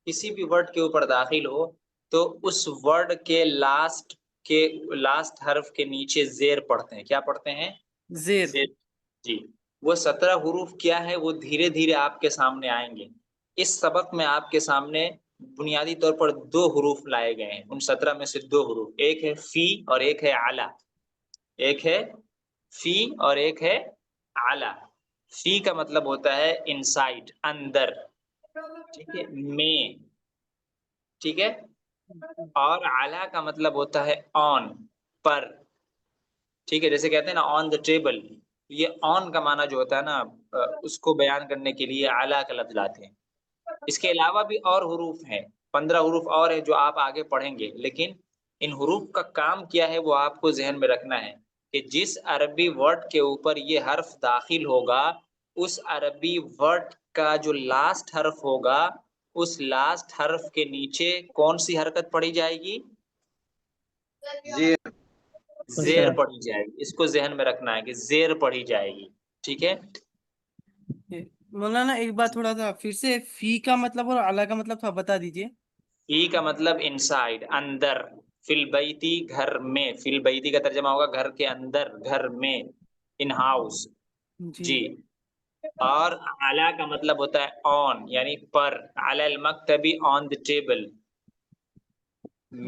کسی بھی ورڈ کے اوپر داخل ہو تو اس ورڈ کے لاسٹ حرف کے نیچے زیر پڑھتے ہیں. کیا پڑھتے ہیں؟ زیر. زیر. جی، وہ 17 حروف کیا ہے وہ دھیرے دھیرے آپ کے سامنے آئیں گے. اس سبق میں آپ کے سامنے بنیادی طور پر 2 حروف لائے گئے ہیں. ان 17 میں سے 2 حروف، ایک ہے فی اور ایک ہے اعلی. ایک ہے فی اور ایک ہے اعلی. فی کا مطلب ہوتا ہے انسائڈ، اندر، ٹھیک ہے، میں، ٹھیک ہے. اور اعلی کا مطلب ہوتا ہے آن، پر، ٹھیک ہے. جیسے کہتے ہیں نا آن دا ٹیبل، یہ آن کا معنی جو ہوتا ہے نا اس کو بیان کرنے کے لیے اعلی کا لفظ لاتے ہیں. اس کے علاوہ بھی اور حروف ہیں، 15 حروف اور ہیں جو آپ آگے پڑھیں گے. لیکن ان حروف کا کام کیا ہے وہ آپ کو ذہن میں رکھنا ہے کہ جس عربی ورڈ کے اوپر یہ حرف داخل ہوگا اس عربی ورڈ کا جو لاسٹ حرف ہوگا اس لاسٹ حرف کے نیچے کون سی حرکت پڑھی جائے گی؟ زیر. زیر پڑھی جائے گی. اس کو ذہن میں رکھنا ہے کہ زیر پڑھی جائے گی، ٹھیک ہے. مولانا ایک بات تھوڑا سا پھر سے فی کا مطلب اور اعلیٰ کا مطلب تھوڑا بتا دیجئے. فی کا مطلب انسائڈ، اندر. فی البیتی گھر میں، فی البیتی کا ترجمہ ہوگا گھر کے اندر، گھر میں، ان ہاؤس. جی. اور اعلیٰ کا مطلب ہوتا ہے آن، یعنی پر. علی المکتبی، آن دی ٹیبل،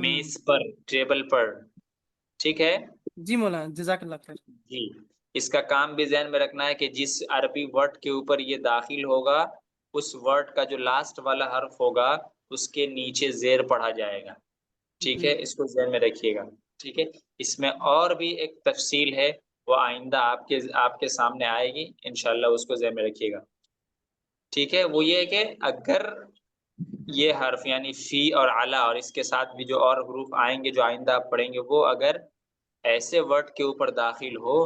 میز پر، ٹیبل پر، ٹھیک ہے. جی مولانا جزاک اللہ خیر. جی، اس کا کام بھی ذہن میں رکھنا ہے کہ جس عربی ورڈ کے اوپر یہ داخل ہوگا اس ورڈ کا جو لاسٹ والا حرف ہوگا اس کے نیچے زیر پڑھا جائے گا، ٹھیک ہے. اس کو ذہن میں رکھیے گا، ٹھیک ہے. اس میں اور بھی ایک تفصیل ہے وہ آئندہ آپ کے سامنے آئے گی انشاءاللہ، اس کو ذہن میں رکھیے گا، ٹھیک ہے. وہ یہ ہے کہ اگر یہ حرف یعنی فی اور اعلیٰ اور اس کے ساتھ بھی جو اور حروف آئیں گے جو آئندہ آپ پڑھیں گے وہ اگر ایسے ورڈ کے اوپر داخل ہو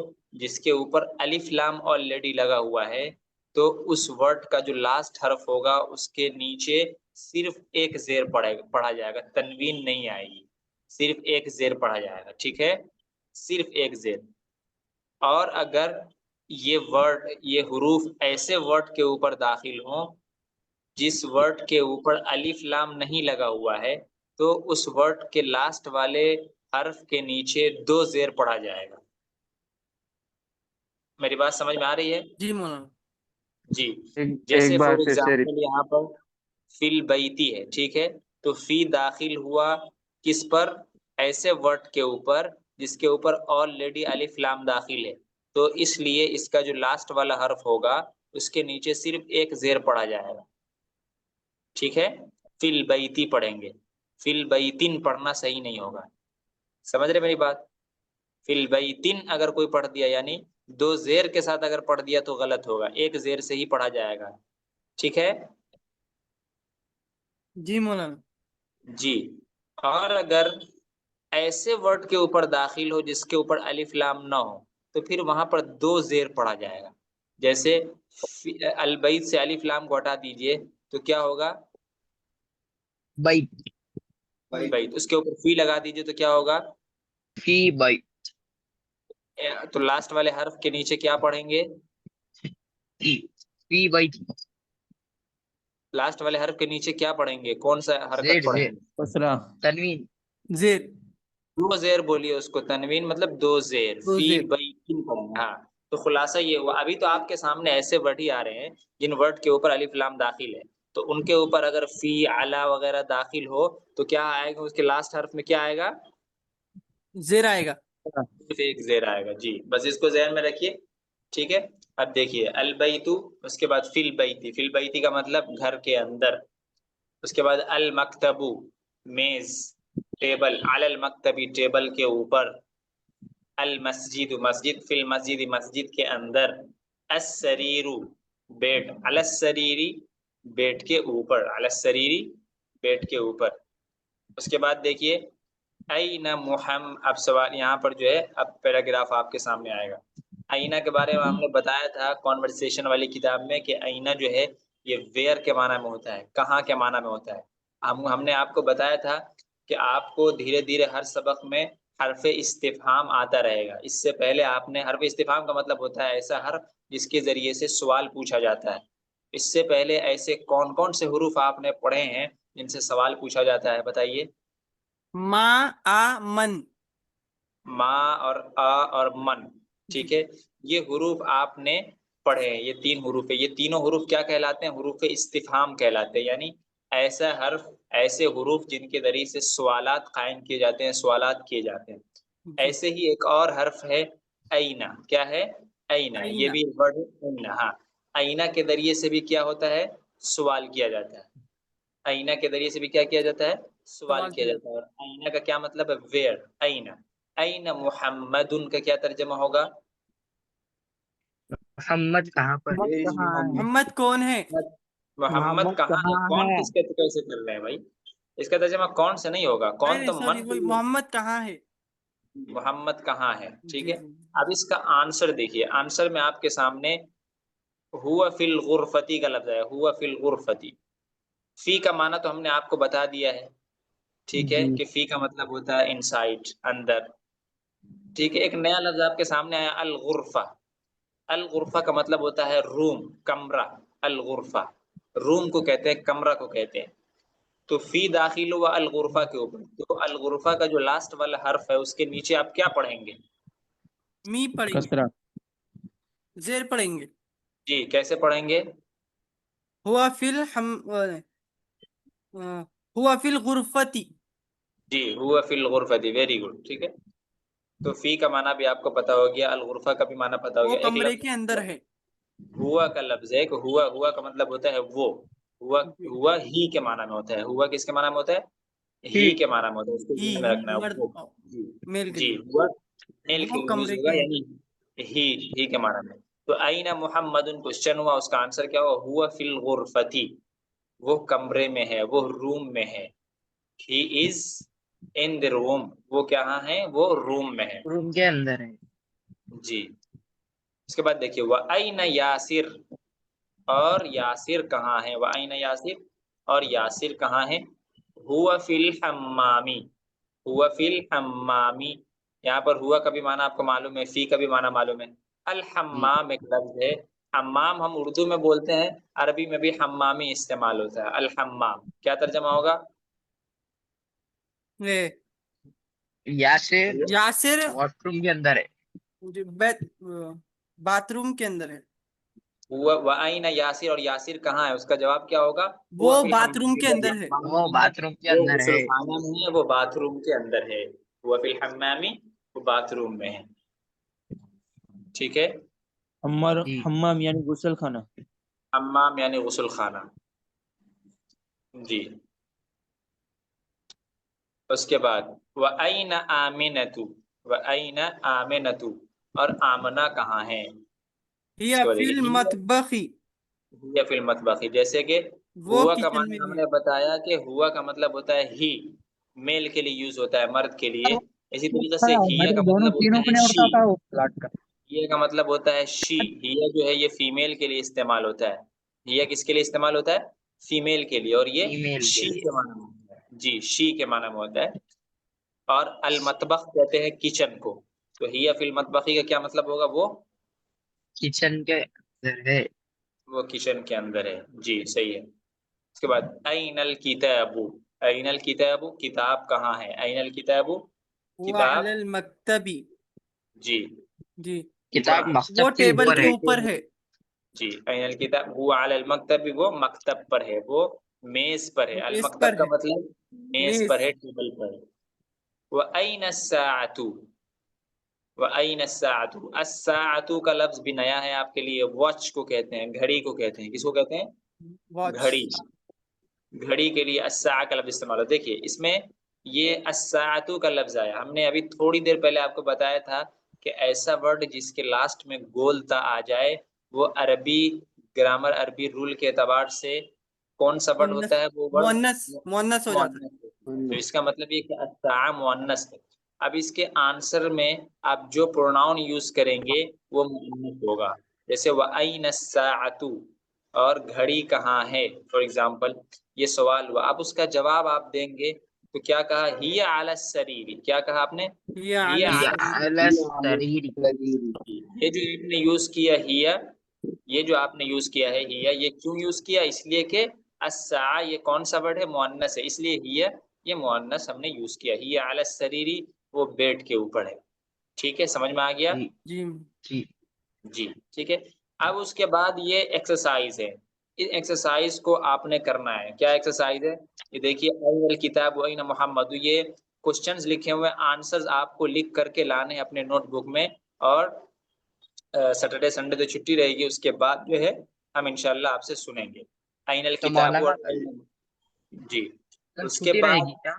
جس کے اوپر الف لام آلریڈی لگا ہوا ہے تو اس ورڈ کا جو لاسٹ حرف ہوگا اس کے نیچے صرف ایک زیر پڑھا جائے گا، تنوین نہیں آئے گی، صرف ایک زیر پڑھا جائے گا، ٹھیک ہے، صرف ایک زیر. اور اگر یہ حروف ایسے ورڈ کے اوپر داخل ہوں جس ورڈ کے اوپر الف لام نہیں لگا ہوا ہے تو اس ورڈ کے لاسٹ والے حرف کے نیچے 2 زیر پڑھا جائے گا. میری بات سمجھ میں آ رہی ہے؟ جی مولانا. جی. ایک جیسے فور بات سے ایگزامپل یہاں پر فی البیتی ہے، ٹھیک ہے، تو فی داخل ہوا کس پر؟ ایسے ورڈ کے اوپر جس کے اوپر آلریڈی الف لام داخل ہے، تو اس لیے اس کا جو لاسٹ والا حرف ہوگا اس کے نیچے صرف ایک زیر پڑھا جائے گا، ٹھیک ہے. فی البیتی پڑھیں گے، فی البیتن پڑھنا صحیح نہیں ہوگا. سمجھ رہے میری بات؟ فی البیتن اگر کوئی پڑھ دیا یعنی 2 زیر کے ساتھ اگر پڑھ دیا تو غلط ہوگا، ایک زیر سے ہی پڑھا جائے گا، ٹھیک ہے. جی مولانا. جی. اور اگر ایسے ورڈ کے اوپر داخل ہو جس کے اوپر الف لام نہ ہو تو پھر وہاں پر 2 زیر پڑھا جائے گا. جیسے البیت سے الف لام کو ہٹا دیجئے تو کیا ہوگا؟ بیت. بیت. اس کے اوپر فی لگا دیجئے تو کیا ہوگا؟ فی بیت. تو لاسٹ والے حرف کے نیچے کیا پڑھیں گے؟ فی بیتی لاسٹ والے حرف کے نیچے کیا پڑھیں گے؟ کون سا حرکت زیر پڑھیں زیر گے؟ کسرہ تنوین زیر دو زیر بولیے اس کو، تنوین مطلب دو زیر، دو فی زیر بیتن پڑھیں گے۔ ہاں تو خلاصہ یہ ہوا، ابھی تو آپ کے سامنے ایسے ورڈ ہی آ رہے ہیں جن ورڈ کے اوپر الف لام داخل ہے، تو ان کے اوپر اگر فی علا وغیرہ داخل ہو تو کیا آئے گا؟ اس کے لاسٹ حرف میں کیا آئے گا؟ زیر آئے گا۔ صرف ایک زیر آئے گا۔ جی بس اس کو ذہن میں رکھیے، ٹھیک ہے۔ اب دیکھیے البیتو، اس کے بعد فی البیتی، فی البیتی کا مطلب گھر کے اندر، اس کے بعد المکتبو میز ٹیبل، علی المکتبی ٹیبل کے اوپر، المسجد مسجد، فی المسجد مسجد کے اندر، السریر بیڈ، علی السریری بیڈ کے اوپر، علی السریری بیڈ کے اوپر۔ اس کے بعد دیکھیے این اب سوال یہاں پر جو ہے، اب پیراگراف آپ کے سامنے آئے گا۔ آئینہ کے بارے میں ہم نے بتایا تھا کانورسیشن والی کتاب میں کہ آئینہ جو ہے یہ ویئر کے معنی میں ہوتا ہے، کہاں کے معنی میں ہوتا ہے۔ ہم نے آپ کو بتایا تھا کہ آپ کو دھیرے دھیرے ہر سبق میں حرف استفہام آتا رہے گا۔ اس سے پہلے آپ نے حرف استفہام کا مطلب ہوتا ہے ایسا حرف جس کے ذریعے سے سوال پوچھا جاتا ہے۔ اس سے پہلے ایسے کون کون سے حروف آپ نے پڑھے ہیں جن سے سوال پوچھا جاتا ہے؟ بتائیے۔ ما آ من، ما اور آ اور من، ٹھیک ہے، یہ حروف آپ نے پڑھے ہیں، یہ تین حروف ہے۔ یہ تینوں حروف کیا کہلاتے ہیں؟ حروف استفہام کہلاتے ہیں، یعنی ایسا حرف، ایسے حروف جن کے ذریعے سے سوالات قائم کیے جاتے ہیں، سوالات کیے جاتے ہیں۔ ایسے ہی ایک اور حرف ہے اینا، کیا ہے؟ اینا، یہ بھی ورڈ اینا، ہاں، اینا کے ذریعے سے بھی کیا ہوتا ہے؟ سوال کیا جاتا ہے۔ اینا کے ذریعے سے بھی کیا کیا جاتا ہے؟ سوال کیا جاتا ہے۔ اور اینا کا کیا مطلب ہے؟ ویئر، اینا۔ این محمد کا کیا ترجمہ ہوگا؟ محمد کہاں پر ہے؟ محمد کہاں ہے؟ محمد کون ہے؟ محمد کہاں ہے؟ کون کس کے کیسے کر رہے ہیں بھائی؟ اس کا ترجمہ کون سے نہیں ہوگا، کون تو سوری، من وہی محمد کہاں ہے؟ محمد کہاں ہے، ٹھیک جی ہے۔ جی اب اس کا آنسر دیکھیے، آنسر میں آپ کے سامنے ہوا فی الغرفتی کا لفظ ہے، ہوا فی الغرفتی۔ فی کا معنی تو ہم نے آپ کو بتا دیا ہے، ٹھیک ہے، کہ فی کا مطلب ہوتا ہے انسائڈ، اندر، ٹھیک ہے۔ ایک نیا لفظ آپ کے سامنے آیا، الغرفہ۔ الغرفہ کا مطلب ہوتا ہے روم، کمرہ۔ الغرفہ روم کو کہتے ہیں، کمرہ کو کہتے ہیں۔ تو فی داخل ہوا الغرفہ کے اوپر، تو الغرفہ کا جو لاسٹ والا حرف ہے اس کے نیچے آپ کیا پڑھیں گے؟ می پڑھیں گے، کسرہ زیر پڑھیں گے۔ جی کیسے پڑھیں گے؟ ہوا فی ہوا فی الغرفتی، جی ہوا فی الغرفتی، ویری گڈ، ٹھیک ہے۔ تو فی کا معنی بھی آپ کو پتا ہو گیا، الغرفہ کا بھی معنی پتا ہو وہ گیا۔ ایک کمرے لفظ کے اندر ہے۔ ہوا کا لفظ ہے کہ ہوا کا مطلب ہوتا ہے وہ، ہوا ہی کے معنی میں ہوتا ہے۔ ہوا کس کے معنی میں ہوتا ہے؟ ہی کے معنی میں ہوتا ہے، اس کو ہی ذہن میں رکھنا ہے۔ مرد وہ جی میل کے جی، لیے، ہوا میل کے وہ یوز کمرے ہوگا، کے یعنی ہی کے معنی میں۔ تو اینا محمد کوشچن ہوا، اس کا آنسر کیا ہوا؟ ہوا فی الغرفتی، وہ کمرے میں ہے، وہ روم میں ہے۔ ہی از ان دی روم، وہ کہاں ہے؟ وہ روم میں ہے، روم کے اندر ہے۔ جی۔ اس کے بعد دیکھیے وَأَيْنَ یاسر، اور یاسر کہاں ہے؟ وَأَيْنَ یاسر، اور یاسر کہاں ہے؟ ہوا فی الحمامی، ہوا فی الحمامی، یہاں پر ہوا کا بھی معنی آپ کو معلوم ہے، فی کا بھی معنی معلوم ہے۔ الحمام ایک لفظ ہے، حمام ہم اردو میں بولتے ہیں، عربی میں بھی حمامی استعمال ہوتا ہے۔ الحمام کیا ترجمہ ہوگا؟ یاسر یاسر واش روم کے اندر ہے۔ باتھ روم کے اندر ہے۔ وَأَيْنَ یاسر، اور یاسر کہاں ہے؟ اس کا جواب کیا ہوگا؟ وہ ہوا فی باتھ روم کے الحمام، اندر ہے۔ وہ باتھ روم کے وہ اندر غسل ہے۔ خانہ میں ہے، وہ باتھ روم کے اندر ہے۔ ہوا فی الحمامی، وہ باتھ روم میں ہے، ٹھیک ہے۔ جی حمام یعنی غسل خانہ۔ حمام یعنی غسل خانہ، جی۔ اس کے بعد وَأَيْنَ آمِنَةُ، وَأَيْنَ آمِنَةُ، اور آمنہ کہاں ہے؟ ہی اس کو فی دیکھیے، المطبخ، ہی فی المطبخ، جیسے کہ وہ ہوا کا کچن معنی میں ہم ہے۔ نے بتایا کہ ہوا کا مطلب ہوتا ہے ہی، میل کے لیے یوز ہوتا ہے، مرد کے لیے۔ اسی طریقے سے ہیا کا مطلب ہوتا ہے شی، ہیا کا مطلب ہوتا ہے شی، ہیا جو ہے یہ فیمیل کے لیے استعمال ہوتا ہے۔ ہیا کس کے لیے استعمال ہوتا ہے؟ فیمیل کے لیے، اور یہ فیمیل کے شی لیے۔ کے معنی میں ہوتا ہے، جی شی کے معنی میں ہوتا ہے۔ اور المطبخ کہتے ہیں کچن کو، تو ہی فی المطبخی کا کیا مطلب ہوگا؟ وہ کچن کے اندر ہے. وہ کچن کے اندر ہے. جی صحیح ہے. اس کے بعد این الکتاب، این الکتاب کتاب کہاں ہے؟ این الکتاب هو کتاب. على المکتبی. جی جی کتاب وہ مکتب کے ٹیبل اوپر کے ہے. اوپر ہے. جی این الکتاب هو علی المکتب، وہ مکتب پر ہے، وہ میز پر ہے. میز المکتب پر کا ہے. مطلب میز میز. پر ہے، ٹیبل پر ہے. وَأَيْنَ السَّاعَةُ، وَأَيْنَ السَّاعَةُ، السَّاعَةُ کا لفظ بھی نیا ہے آپ کے لیے. واچ کو کہتے ہیں، گھڑی کو کہتے ہیں. کس کو کہتے ہیں؟ واچ. گھڑی. گھڑی کے لیے الساعہ کا لفظ استعمال ہو. دیکھیے اس میں یہ الساعۃ کا لفظ آیا. ہم نے ابھی تھوڑی دیر پہلے آپ کو بتایا تھا کہ ایسا ورڈ جس کے لاسٹ میں گولتا آ جائے وہ عربی گرامر، عربی رول کے اعتبار سے کون سا ورڈ ہوتا ہے؟ وہ ورڈ مؤنث ہو جاتا ہے. تو اس کا مطلب یہ کہ الساعہ مؤنث ہے. اب اس کے آنسر میں آپ جو پروناؤن یوز کریں گے وہ مؤنث ہوگا. جیسے وَأَيْنَ السَّاعَةُ، اور گھڑی کہاں ہے، فار ایگزامپل یہ سوال ہوا. اب اس کا جواب آپ دیں گے تو کیا کہا؟ ہی علی السریر. کیا کہا آپ نے؟ یہ ہی علی یا السریر. علی السریر. یہ جو آپ نے یوز کیا ہی، یہ جو آپ نے یوز کیا ہے ہی، یہ کیوں یوز کیا؟ اس لیے کہ الساعہ یہ کون سا ورڈ ہے؟ مؤنث ہے، اس لیے ہی یہ مؤنث ہم نے یوز کیا. ہی علی السریر، وہ بیڈ کے اوپر ہے. ٹھیک ہے، سمجھ میں آ گیا؟ جی جی. جی. جی ٹھیک ہے. اب اس کے بعد یہ ایکسرسائز ہے. اس ایکسرسائز کو آپ نے کرنا ہے. کیا ایکسرسائز ہے؟ یہ دیکھیے این الکتاب وین محمد، یہ کوشچنز لکھے ہوئے، آنسرز آپ کو لکھ کر کے لانے ہیں اپنے نوٹ بک میں. اور سیٹرڈے سنڈے تو چھٹی رہے گی، اس کے بعد جو ہے ہم انشاءاللہ آپ سے سنیں گے. این تو الکتاب مولانا جی. کل اس کے چھٹی رہے بعد گی کیا؟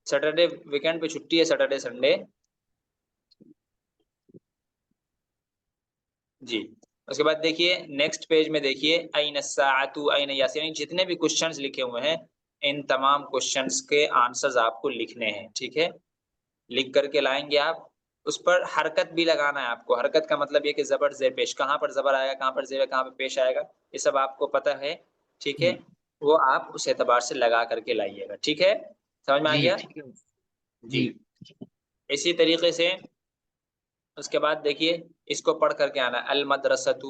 سیٹرڈے ویکینڈ پہ چھٹی ہے، سیٹرڈے سنڈے. جی. اس کے بعد دیکھیے نیکسٹ پیج میں دیکھیے این الساعۃ این یاسین، جتنے بھی کوشچنز لکھے ہوئے ہیں ان تمام کوشچنز کے آنسرز آپ کو لکھنے ہیں. ٹھیک ہے، لکھ کر کے لائیں گے آپ. اس پر حرکت بھی لگانا ہے آپ کو. حرکت کا مطلب یہ کہ زبر زیر پیش، کہاں پر زبر آئے گا، کہاں پر زیر، کہاں پہ پیش آئے گا، یہ سب آپ کو پتہ ہے. ٹھیک ہے، وہ آپ اس اعتبار سے لگا کر کے لائیے گا. ٹھیک ہے، سمجھ میں آ جی گیا؟ ٹھیک ہے. جی. اسی طریقے سے اس کے بعد دیکھیے اس کو پڑھ کر کے آنا ہے المدرسۃ.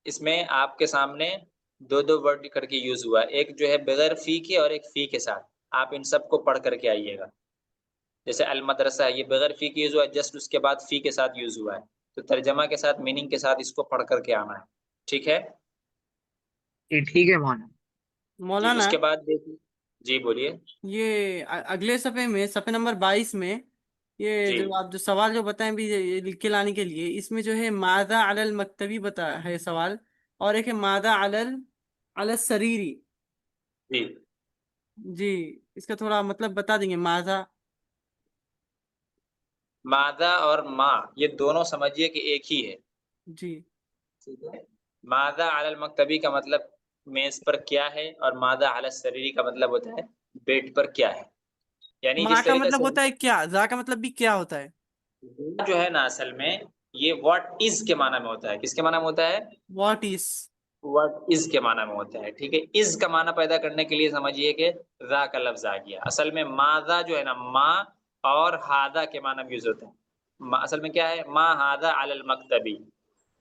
اس میں آپ کے سامنے دو ورڈ کر کے یوز ہوا ہے، ایک جو ہے بغیر فی کے اور ایک فی کے ساتھ. آپ ان سب کو پڑھ کر کے آئیے گا. جیسے المدرسہ یہ بغیر فی کے یوز ہوا ہے، جسٹ اس کے بعد فی کے ساتھ یوز ہوا ہے، تو ترجمہ کے ساتھ میننگ کے ساتھ اس کو پڑھ کر کے آنا ہے. ٹھیک ہے جی. ٹھیک ہے مولانا. جی. اس مولانا کے بعد دیکھیے. جی بولیے. یہ اگلے صفحے میں، صفحے نمبر 22 میں، یہ جی جو آپ جو سوال جو بتائیں بھی یہ لکھ کے لانے کے لیے، اس میں جو ہے ماذا علی المکتبی بتا ہے سوال، اور ایک ہے ماذا علی السریری. جی. جی اس کا تھوڑا مطلب بتا دیں گے. ماذا. ماذا اور ما یہ دونوں سمجھیے کہ ایک ہی ہے. جی. ٹھیک ہے. ماذا علی المکتبی کا مطلب میز پر کیا ہے، اور ماذا علی السریری کا مطلب ہوتا ہے بیڈ پر کیا ہے. یعنی ما جس کا طریقے مطلب سے ہوتا ہے کیا، ذا کا مطلب بھی کیا ہوتا ہے. جو ہے نا اصل میں یہ واٹ از کے معنی میں ہوتا ہے. کس کے معنی میں ہوتا ہے؟ What is. واٹ از کے معنی میں ہوتا ہے. ٹھیک ہے، از کا معنی پیدا کرنے کے لیے سمجھیے کہ ذا کا لفظ آ گیا. اصل میں ماذا جو ہے نا ما اور ہاذا کے معنی میں یوز ہوتا ہے. اصل میں کیا ہے؟ ما ہاذا علی المکتبی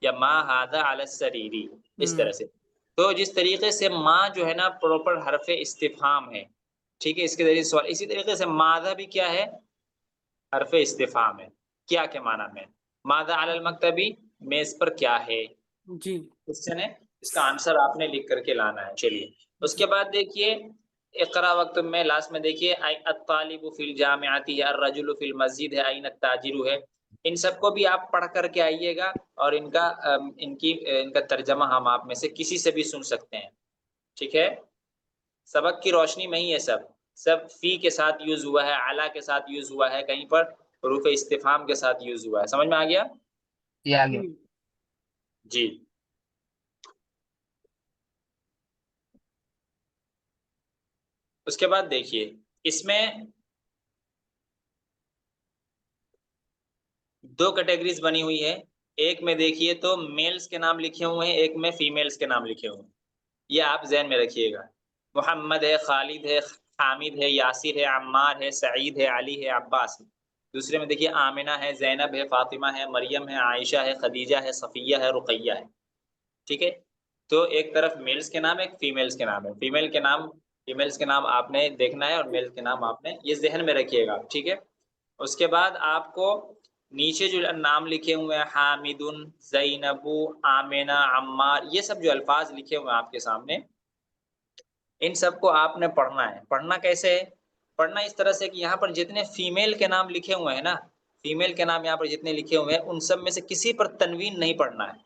یا ما ہاذا علی السریری، اس طرح سے. تو جس طریقے سے ما جو ہے نا پراپر حرف استفہام ہے. ٹھیک ہے، اس کے ذریعے سوال. اسی طریقے سے ماذا بھی کیا ہے؟ حرف استفہام ہے. کیا کے معنی میں؟ ماذا علی المکتبی میز پر کیا ہے. جی. کوشچن ہے، اس کا آنسر آپ نے لکھ کر کے لانا ہے. چلیے اس کے بعد دیکھیے اقرا وقت میں لاسٹ میں دیکھیے الطالب فی الجامعۃ ہے، الرجل فی المسجد ہے، این التاجر ہے. ان سب کو بھی آپ پڑھ کر کے آئیے گا، اور ان کا ترجمہ ہم آپ میں سے کسی سے بھی سن سکتے ہیں. ٹھیک ہے، سبق کی روشنی میں ہی یہ سب فی کے ساتھ یوز ہوا ہے، اعلیٰ کے ساتھ یوز ہوا ہے، کہیں پر حروف استفہام کے ساتھ یوز ہوا ہے. سمجھ میں آ گیا؟ یہ آگے. جی. اس کے بعد دیکھیے اس میں دو کیٹیگریز بنی ہوئی ہے. ایک میں دیکھیے تو میلز کے نام لکھے ہوئے ہیں، ایک میں فیمیلز کے نام لکھے ہوئے ہیں. یہ آپ ذہن میں رکھیے گا. محمد ہے، خالد ہے، حامد ہے، یاسر ہے، عمار ہے، سعید ہے، علی ہے، عباس ہے. دوسرے میں دیکھیے آمنہ ہے، زینب ہے، فاطمہ ہے، مریم ہے، عائشہ ہے، خدیجہ ہے، صفیہ ہے، رقیہ ہے. ٹھیک ہے. تو ایک طرف میلز کے نام ہے، ایک فیمیلز کے نام ہے. فیمیلز کے نام آپ نے دیکھنا ہے اور میل کے نام آپ نے یہ ذہن میں رکھیے گا. ٹھیک ہے. اس کے بعد آپ کو نیچے جو نام لکھے ہوئے ہیں حامد، زینب، آمنہ، عمار، یہ سب جو الفاظ لکھے ہوئے ہیں آپ کے سامنے، ان سب کو آپ نے پڑھنا ہے. پڑھنا کیسے ہے؟ پڑھنا اس طرح سے کہ یہاں پر جتنے فیمیل کے نام لکھے ہوئے ہیں نا، فیمیل کے نام یہاں پر جتنے لکھے ہوئے ہیں ان سب میں سے کسی پر تنوین نہیں پڑھنا ہے.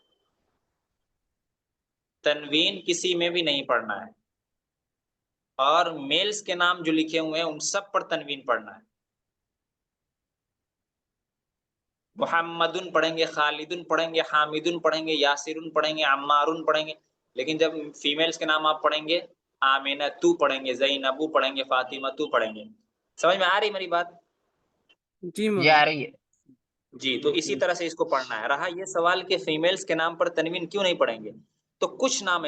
تنوین کسی میں بھی نہیں پڑھنا ہے. اور میلز کے نام جو لکھے ہوئے ہیں ان سب پر تنوین پڑھنا ہے. محمدن پڑھیں گے، خالدن پڑھیں گے، حامدن پڑھیں گے، یاسرن پڑھیں گے، عمارن پڑھیں گے. لیکن جب فیمیلز کے نام آپ پڑھیں گے، آمینہ تو پڑھیں گے، زینبو پڑھیں گے، فاطمہ تو پڑھیں گے. سمجھ میں آ رہی میری بات؟ جی یہ مولانا. آ رہی ہے. جی. تو اسی طرح سے اس کو پڑھنا ہے. رہا یہ سوال کہ فیمیلز کے نام پر تنوین کیوں نہیں پڑھیں گے، تو کچھ نام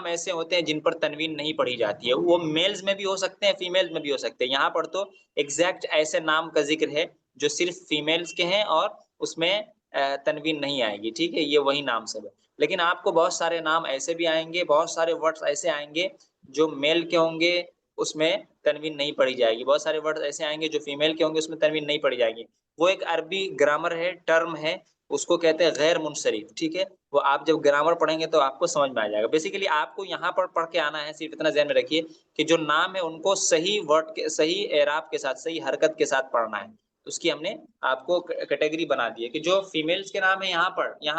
ایسے ہوتے ہیں جن پر تنوین نہیں پڑھی جاتی ہے. وہ میلز میں بھی ہو سکتے ہیں، فیمیلز میں بھی ہو سکتے ہیں. یہاں پر تو ایگزیکٹ ایسے نام کا ذکر ہے جو صرف فیمیلز کے ہیں اور اس میں تنوین نہیں آئے گی. ٹھیک ہے. یہ وہی نام سب ہے. لیکن آپ کو بہت سارے نام ایسے بھی آئیں گے، بہت سارے ورڈز ایسے آئیں گے جو میل کے ہوں گے، اس میں تنوین نہیں پڑھی جائے گی. بہت سارے ورڈز ایسے آئیں گے جو فیمیل کے ہوں گے، اس میں تنوین نہیں پڑھی جائے گی. وہ ایک عربی گرامر ہے، ٹرم ہے، اس کو کہتے ہیں غیر منصرف. ٹھیک ہے. وہ آپ جب گرامر پڑھیں گے تو آپ کو سمجھ میں آ جائے گا. بیسیکلی آپ کو یہاں پر پڑھ کے آنا ہے، صرف اتنا ذہن میں رکھیے کہ جو نام ہے ان کو صحیح ورڈ کے صحیح اعراب کے ساتھ، صحیح حرکت کے ساتھ پڑھنا ہے. اس کی ہم نے آپ کو کیٹیگری بنا دی ہے کہ جو فیمیلز کے نام ہے یہاں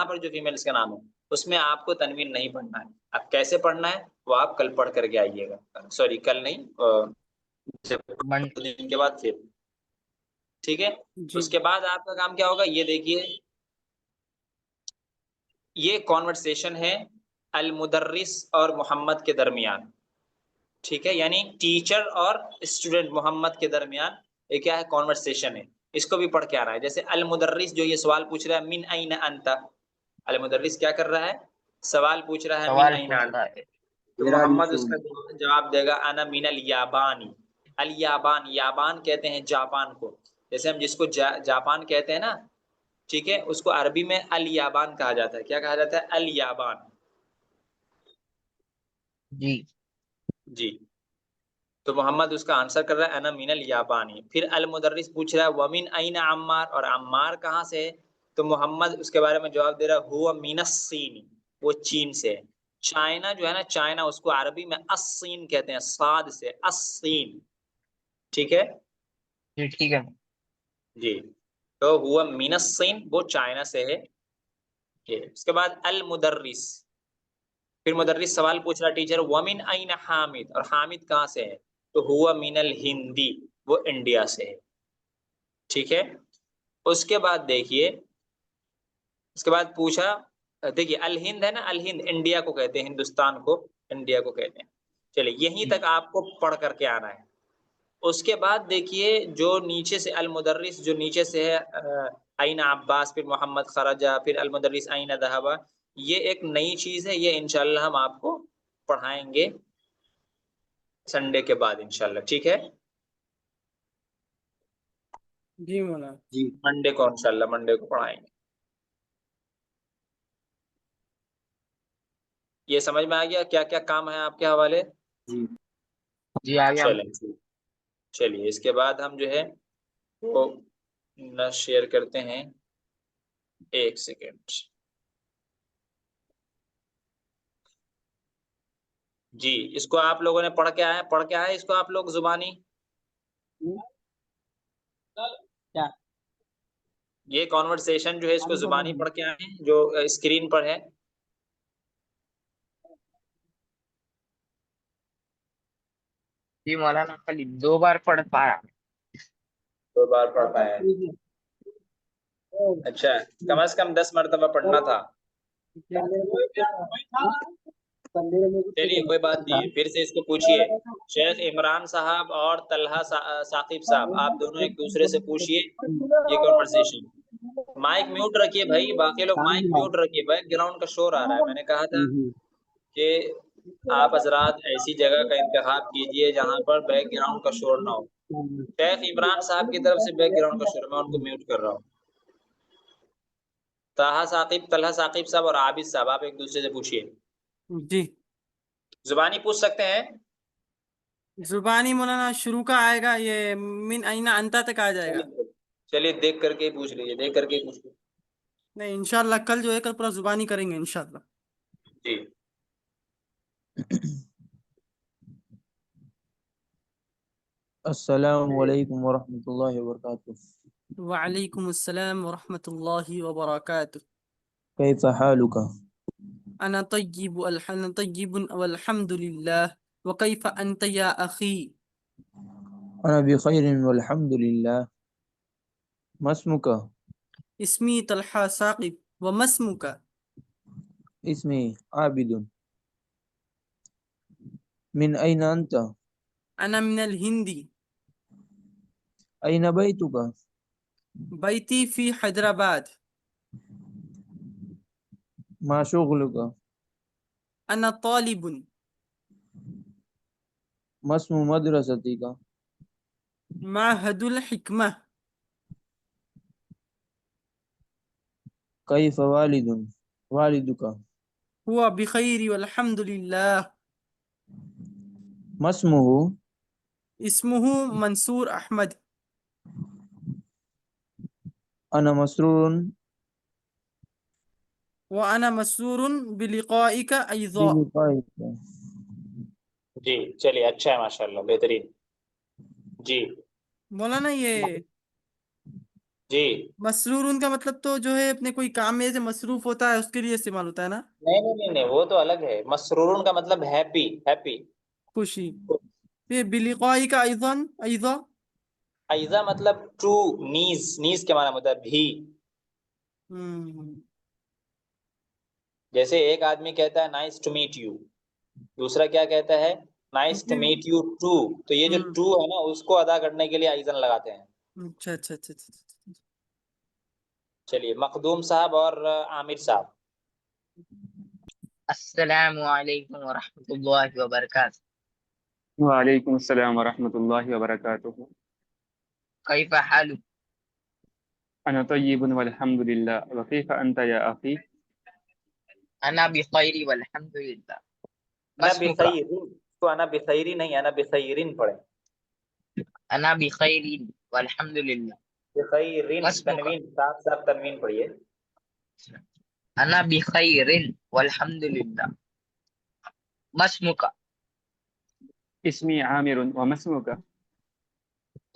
پر جو فیمیلز کا نام ہے اس میں آپ کو تنوین نہیں پڑھنا ہے. اب کیسے پڑھنا ہے وہ آپ کل پڑھ کر کے آئیے گا. سوری کل نہیں، دن کے بعد پھر. ٹھیک ہے. جی اس کے بعد آپ کا کام کیا ہوگا، یہ دیکھیے، یہ کانورسیشن ہے المدرس اور محمد کے درمیان. ٹھیک ہے. یعنی ٹیچر اور اسٹوڈنٹ محمد کے درمیان یہ کیا ہے، کانورسیشن ہے. اس کو بھی پڑھ کے آ رہا ہے. جیسے المدرس جو یہ سوال پوچھ رہا ہے من این انت، المدرس کیا کر رہا ہے، سوال پوچھ رہا ہے من سوال این پوچھ انت. رہا ہے. تو میرا محمد اس رسول. کا جواب دے گا انا من الیابانی. الیابان، یابان کہتے ہیں جاپان کو. جیسے ہم جس کو جاپان کہتے ہیں نا، ٹھیک ہے، اس کو عربی میں الیابان کہا جاتا ہے. کیا کہا جاتا ہے؟ الیابان. جی. جی. تو محمد اس کا آنسر کر رہا ہے انا من الیابانی. پھر المدرس پوچھ رہا ہے ومن این عمار، اور عمار کہاں سے ہے؟ تو محمد اس کے بارے میں جواب دے رہا ہے ہوا من الصین، وہ چین سے ہے. چائنا جو ہے نا، چائنا اس کو عربی میں الصین کہتے ہیں، صاد سے الصین. ٹھیک ہے. جی ٹھیک ہے. جی. تو ہوا من الصین، وہ چائنا سے ہے. اس کے بعد المدرس، پھر مدرس سوال پوچھ رہا ٹیچر ومن این حامد، اور حامد کہاں سے ہے؟ تو ہوا من الہندی، وہ انڈیا سے ہے. ٹھیک ہے. اس کے بعد دیکھیے، اس کے بعد پوچھا، دیکھیے الہند ہے نا، الہند انڈیا کو کہتے ہیں، ہندوستان کو انڈیا کو کہتے ہیں. چلیے یہیں تک آپ کو پڑھ کر کے آنا ہے. اس کے بعد دیکھیے جو نیچے سے المدرس جو نیچے سے ہے این عباس، پھر محمد خرجہ، پھر المدرس این ذهب، یہ ایک نئی چیز ہے. یہ انشاءاللہ ہم آپ کو پڑھائیں گے سنڈے کے بعد انشاءاللہ. ٹھیک ہے. جی مولانا. جی. منڈے کو انشاءاللہ، منڈے کو پڑھائیں گے. یہ سمجھ میں آ گیا کیا کیا کام ہے آپ کے حوالے؟ جی. جی آ گیا. چلیے اس کے بعد ہم جو ہے وہ نہ شیئر کرتے ہیں. ایک سیکنڈ. جی اس کو آپ لوگوں نے پڑھ کے آئے اس کو آپ لوگ زبانی؟ یہ کانورسیشن جو ہے اس کو زبانی پڑھ کے آئے ہیں جو اسکرین پر ہے. جی مولانا خالی 2 بار پڑھ پایا. 2 بار پڑھ پائے ہیں. اچھا کم از کم 10 مرتبہ پڑھنا تھا. چلیے کوئی بات نہیں، پھر سے اس کو پوچھیے. شیخ عمران صاحب اور طلحہ ثاقب صاحب، آپ دونوں ایک دوسرے سے پوچھیے یہ کنورسیشن. مائک میوٹ رکھیے بھائی، باقی لوگ مائک میوٹ رکھیے، بیک گراؤنڈ کا شور آ رہا ہے. میں نے کہا تھا کہ آپ حضرات ایسی جگہ کا انتخاب کیجئے جہاں پر بیک گراؤنڈ کا شور نہ ہو. شیخ عمران صاحب کی طرف سے بیک گراؤنڈ کا شور، میں ان کو میوٹ کر رہا ہوں. طلحہ ثاقب صاحب اور عابد صاحب، آپ ایک دوسرے سے پوچھیے. جی زبانی پوچھ سکتے ہیں. زبانی مولانا شروع کا آئے گا، یہ من اینا انتا تک آ جائے گا. چلیے دیکھ کر کے پوچھ لیجیے، دیکھ کر کے پوچھ لیجیے. نہیں انشاءاللہ کل جو ہے کل پورا زبانی کریں گے انشاءاللہ. جی السلام علیکم ورحمۃ اللہ وبرکاتہ. وعلیکم السلام ورحمۃ اللہ وبرکاتہ. کیف حالک؟ انا طیب والحمد للہ. وکیف انت یا اخی؟ انا بخیر والحمد للہ. ما اسمک؟ اسمی طلحہ ثاقب. وما اسمک؟ اسمی عابد. من این انت؟ انا من الہند. این بیتک؟ بیتی فی حیدرآباد. ما شغلک؟ انا طالب. ما اسم مدرستک؟ معہد الحکمہ. کیف والدک؟ ہوا بخیر والحمد للہ. ما اسمہ؟ اسمہ منصور احمد. انا مسرور وانا مسرور بلقائک ایضا. بلقائک. جی چلیے اچھا ہے، ماشاء اللہ بہترین. جی مولانا یہ جی مسرور کا مطلب تو جو ہے اپنے کوئی کام میں سے مصروف ہوتا ہے اس کے لیے استعمال ہوتا ہے نا. نہیں نہیں نہیں نہیں، وہ تو الگ ہے. مسرورون کا مطلب ہیپی، ہیپی. خوشی. یہ بلقائک ایضا ایضا. ایزا مطلب ٹو، نیز کے معنی مطلب بھی. جیسے ایک آدمی کہتا ہے نائس ٹو میٹ یو، دوسرا کیا کہتا ہے nice to meet you too. تو یہ جو ٹو ہے نا اس کو ادا کرنے کے لیے ایزن لگاتے ہیں. اچھا اچھا اچھا اچھا. چلیے مخدوم صاحب اور عامر صاحب. السلام علیکم ورحمۃ اللہ وبرکاتہ. وعلیکم السلام ورحمۃ اللہ وبرکاتہ. کیف حالک؟ انا طیب والحمد للہ. وکیف انت یا اخی؟ انا بخیر والحمد للہ. انا اسمک؟ بخیر، تو انا بخیری نہیں، انا بخیرین پڑھیں. انا بخیر والحمد للہ. بخیرین اسمک؟ تنوین، صاف صاف تنوین پڑھیے. انا بخیر والحمد للہ. ما اسمک؟ اسمی عامر. وما اسمک؟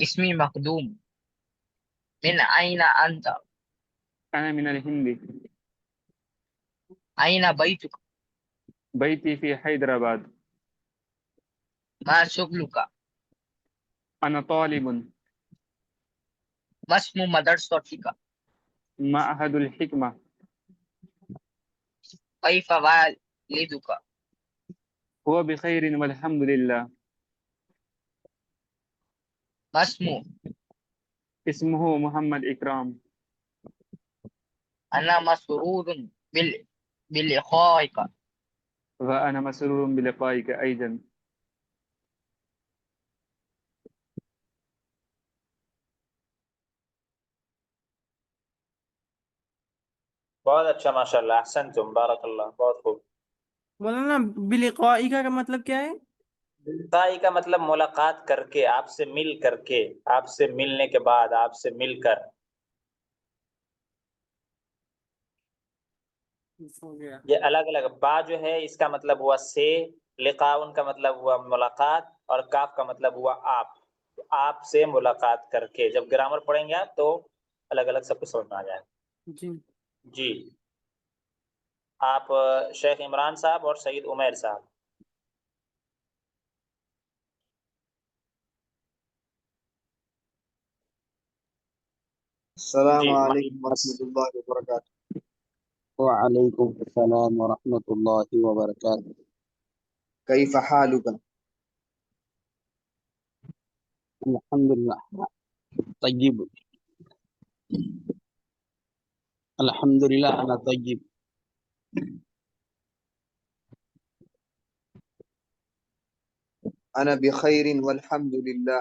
اسمی مخدوم. من این انت؟ انا من الہند. این بیتک؟ بیتی فی حیدرآباد. ما شغلک؟ انا طالب. ما اسم مدرستک؟ معهد الحکمہ. کیف والدک؟ هو بخیر والحمد للہ. ما اسمہ؟ اسمه محمد اکرام. انا مسرور بلقائک. وانا مسرور بلقائک ایضا. بہت اچھا ماشاء اللہ، احسنتم، بارک اللہ، بہت خوب. مولانا بلقائک کا مطلب کیا ہے؟ لقائی کا مطلب ملاقات کر کے، آپ سے مل کر کے، آپ سے ملنے کے بعد، آپ سے مل کر. ہو گیا. یہ الگ الگ. با جو ہے اس کا مطلب ہوا سے، لقاؤن کا مطلب ہوا ملاقات، اور کاف کا مطلب ہوا آپ. تو آپ سے ملاقات کر کے، جب گرامر پڑھیں گے آپ تو الگ الگ سب کو سمجھ میں آ جائے گا. جی جی آپ شیخ عمران صاحب اور سعید عمیر صاحب. السلام جی علیکم ورحمۃ اللہ وبرکاتہ. وعلیکم السلام ورحمۃ اللہ وبرکاتہ. کیف حالک؟ الحمد للہ طیب. الحمد للہ انا طیب. انا بخیر والحمد للہ.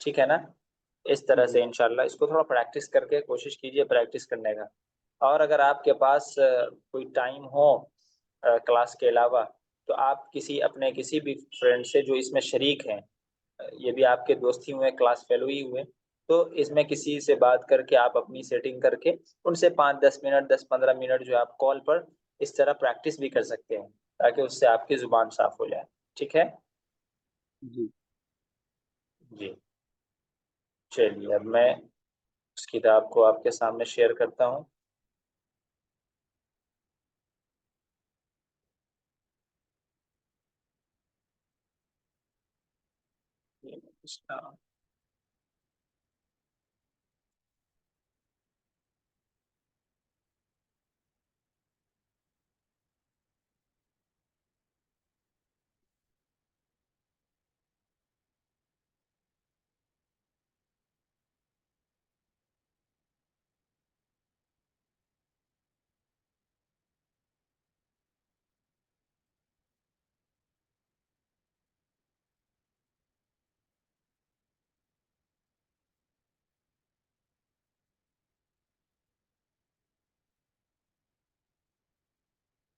ٹھیک ہے نا؟ اس طرح سے انشاءاللہ اس کو تھوڑا پریکٹس کر کے کوشش کیجئے پریکٹس کرنے کا. اور اگر آپ کے پاس کوئی ٹائم ہو کلاس کے علاوہ تو آپ کسی بھی فرینڈ سے جو اس میں شریک ہیں، یہ بھی آپ کے دوست ہی ہوئے، کلاس فیلو ہی ہوئے، تو اس میں کسی سے بات کر کے آپ اپنی سیٹنگ کر کے ان سے 5-10 منٹ 10-15 منٹ جو آپ کال پر اس طرح پریکٹس بھی کر سکتے ہیں تاکہ اس سے آپ کی زبان صاف ہو جائے. ٹھیک ہے جی جی. چلیے اب میں اس کتاب کو آپ کے سامنے شیئر کرتا ہوں.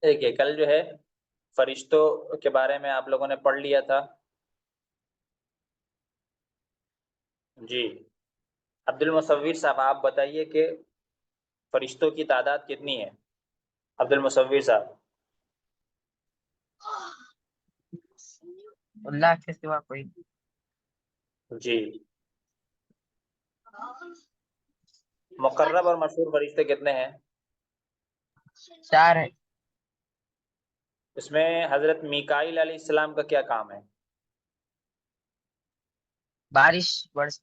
دیکھیے کل جو ہے فرشتوں کے بارے میں آپ لوگوں نے پڑھ لیا تھا. جی عبد المصور صاحب آپ بتائیے کہ فرشتوں کی تعداد کتنی ہے؟ عبد المصور صاحب. اللہ کے سوا کوئی جی مقرب اور مشہور فرشتے کتنے ہیں؟ 4 ہے. اس میں حضرت میکائیل علیہ السلام کا کیا کام ہے؟ بارش برس.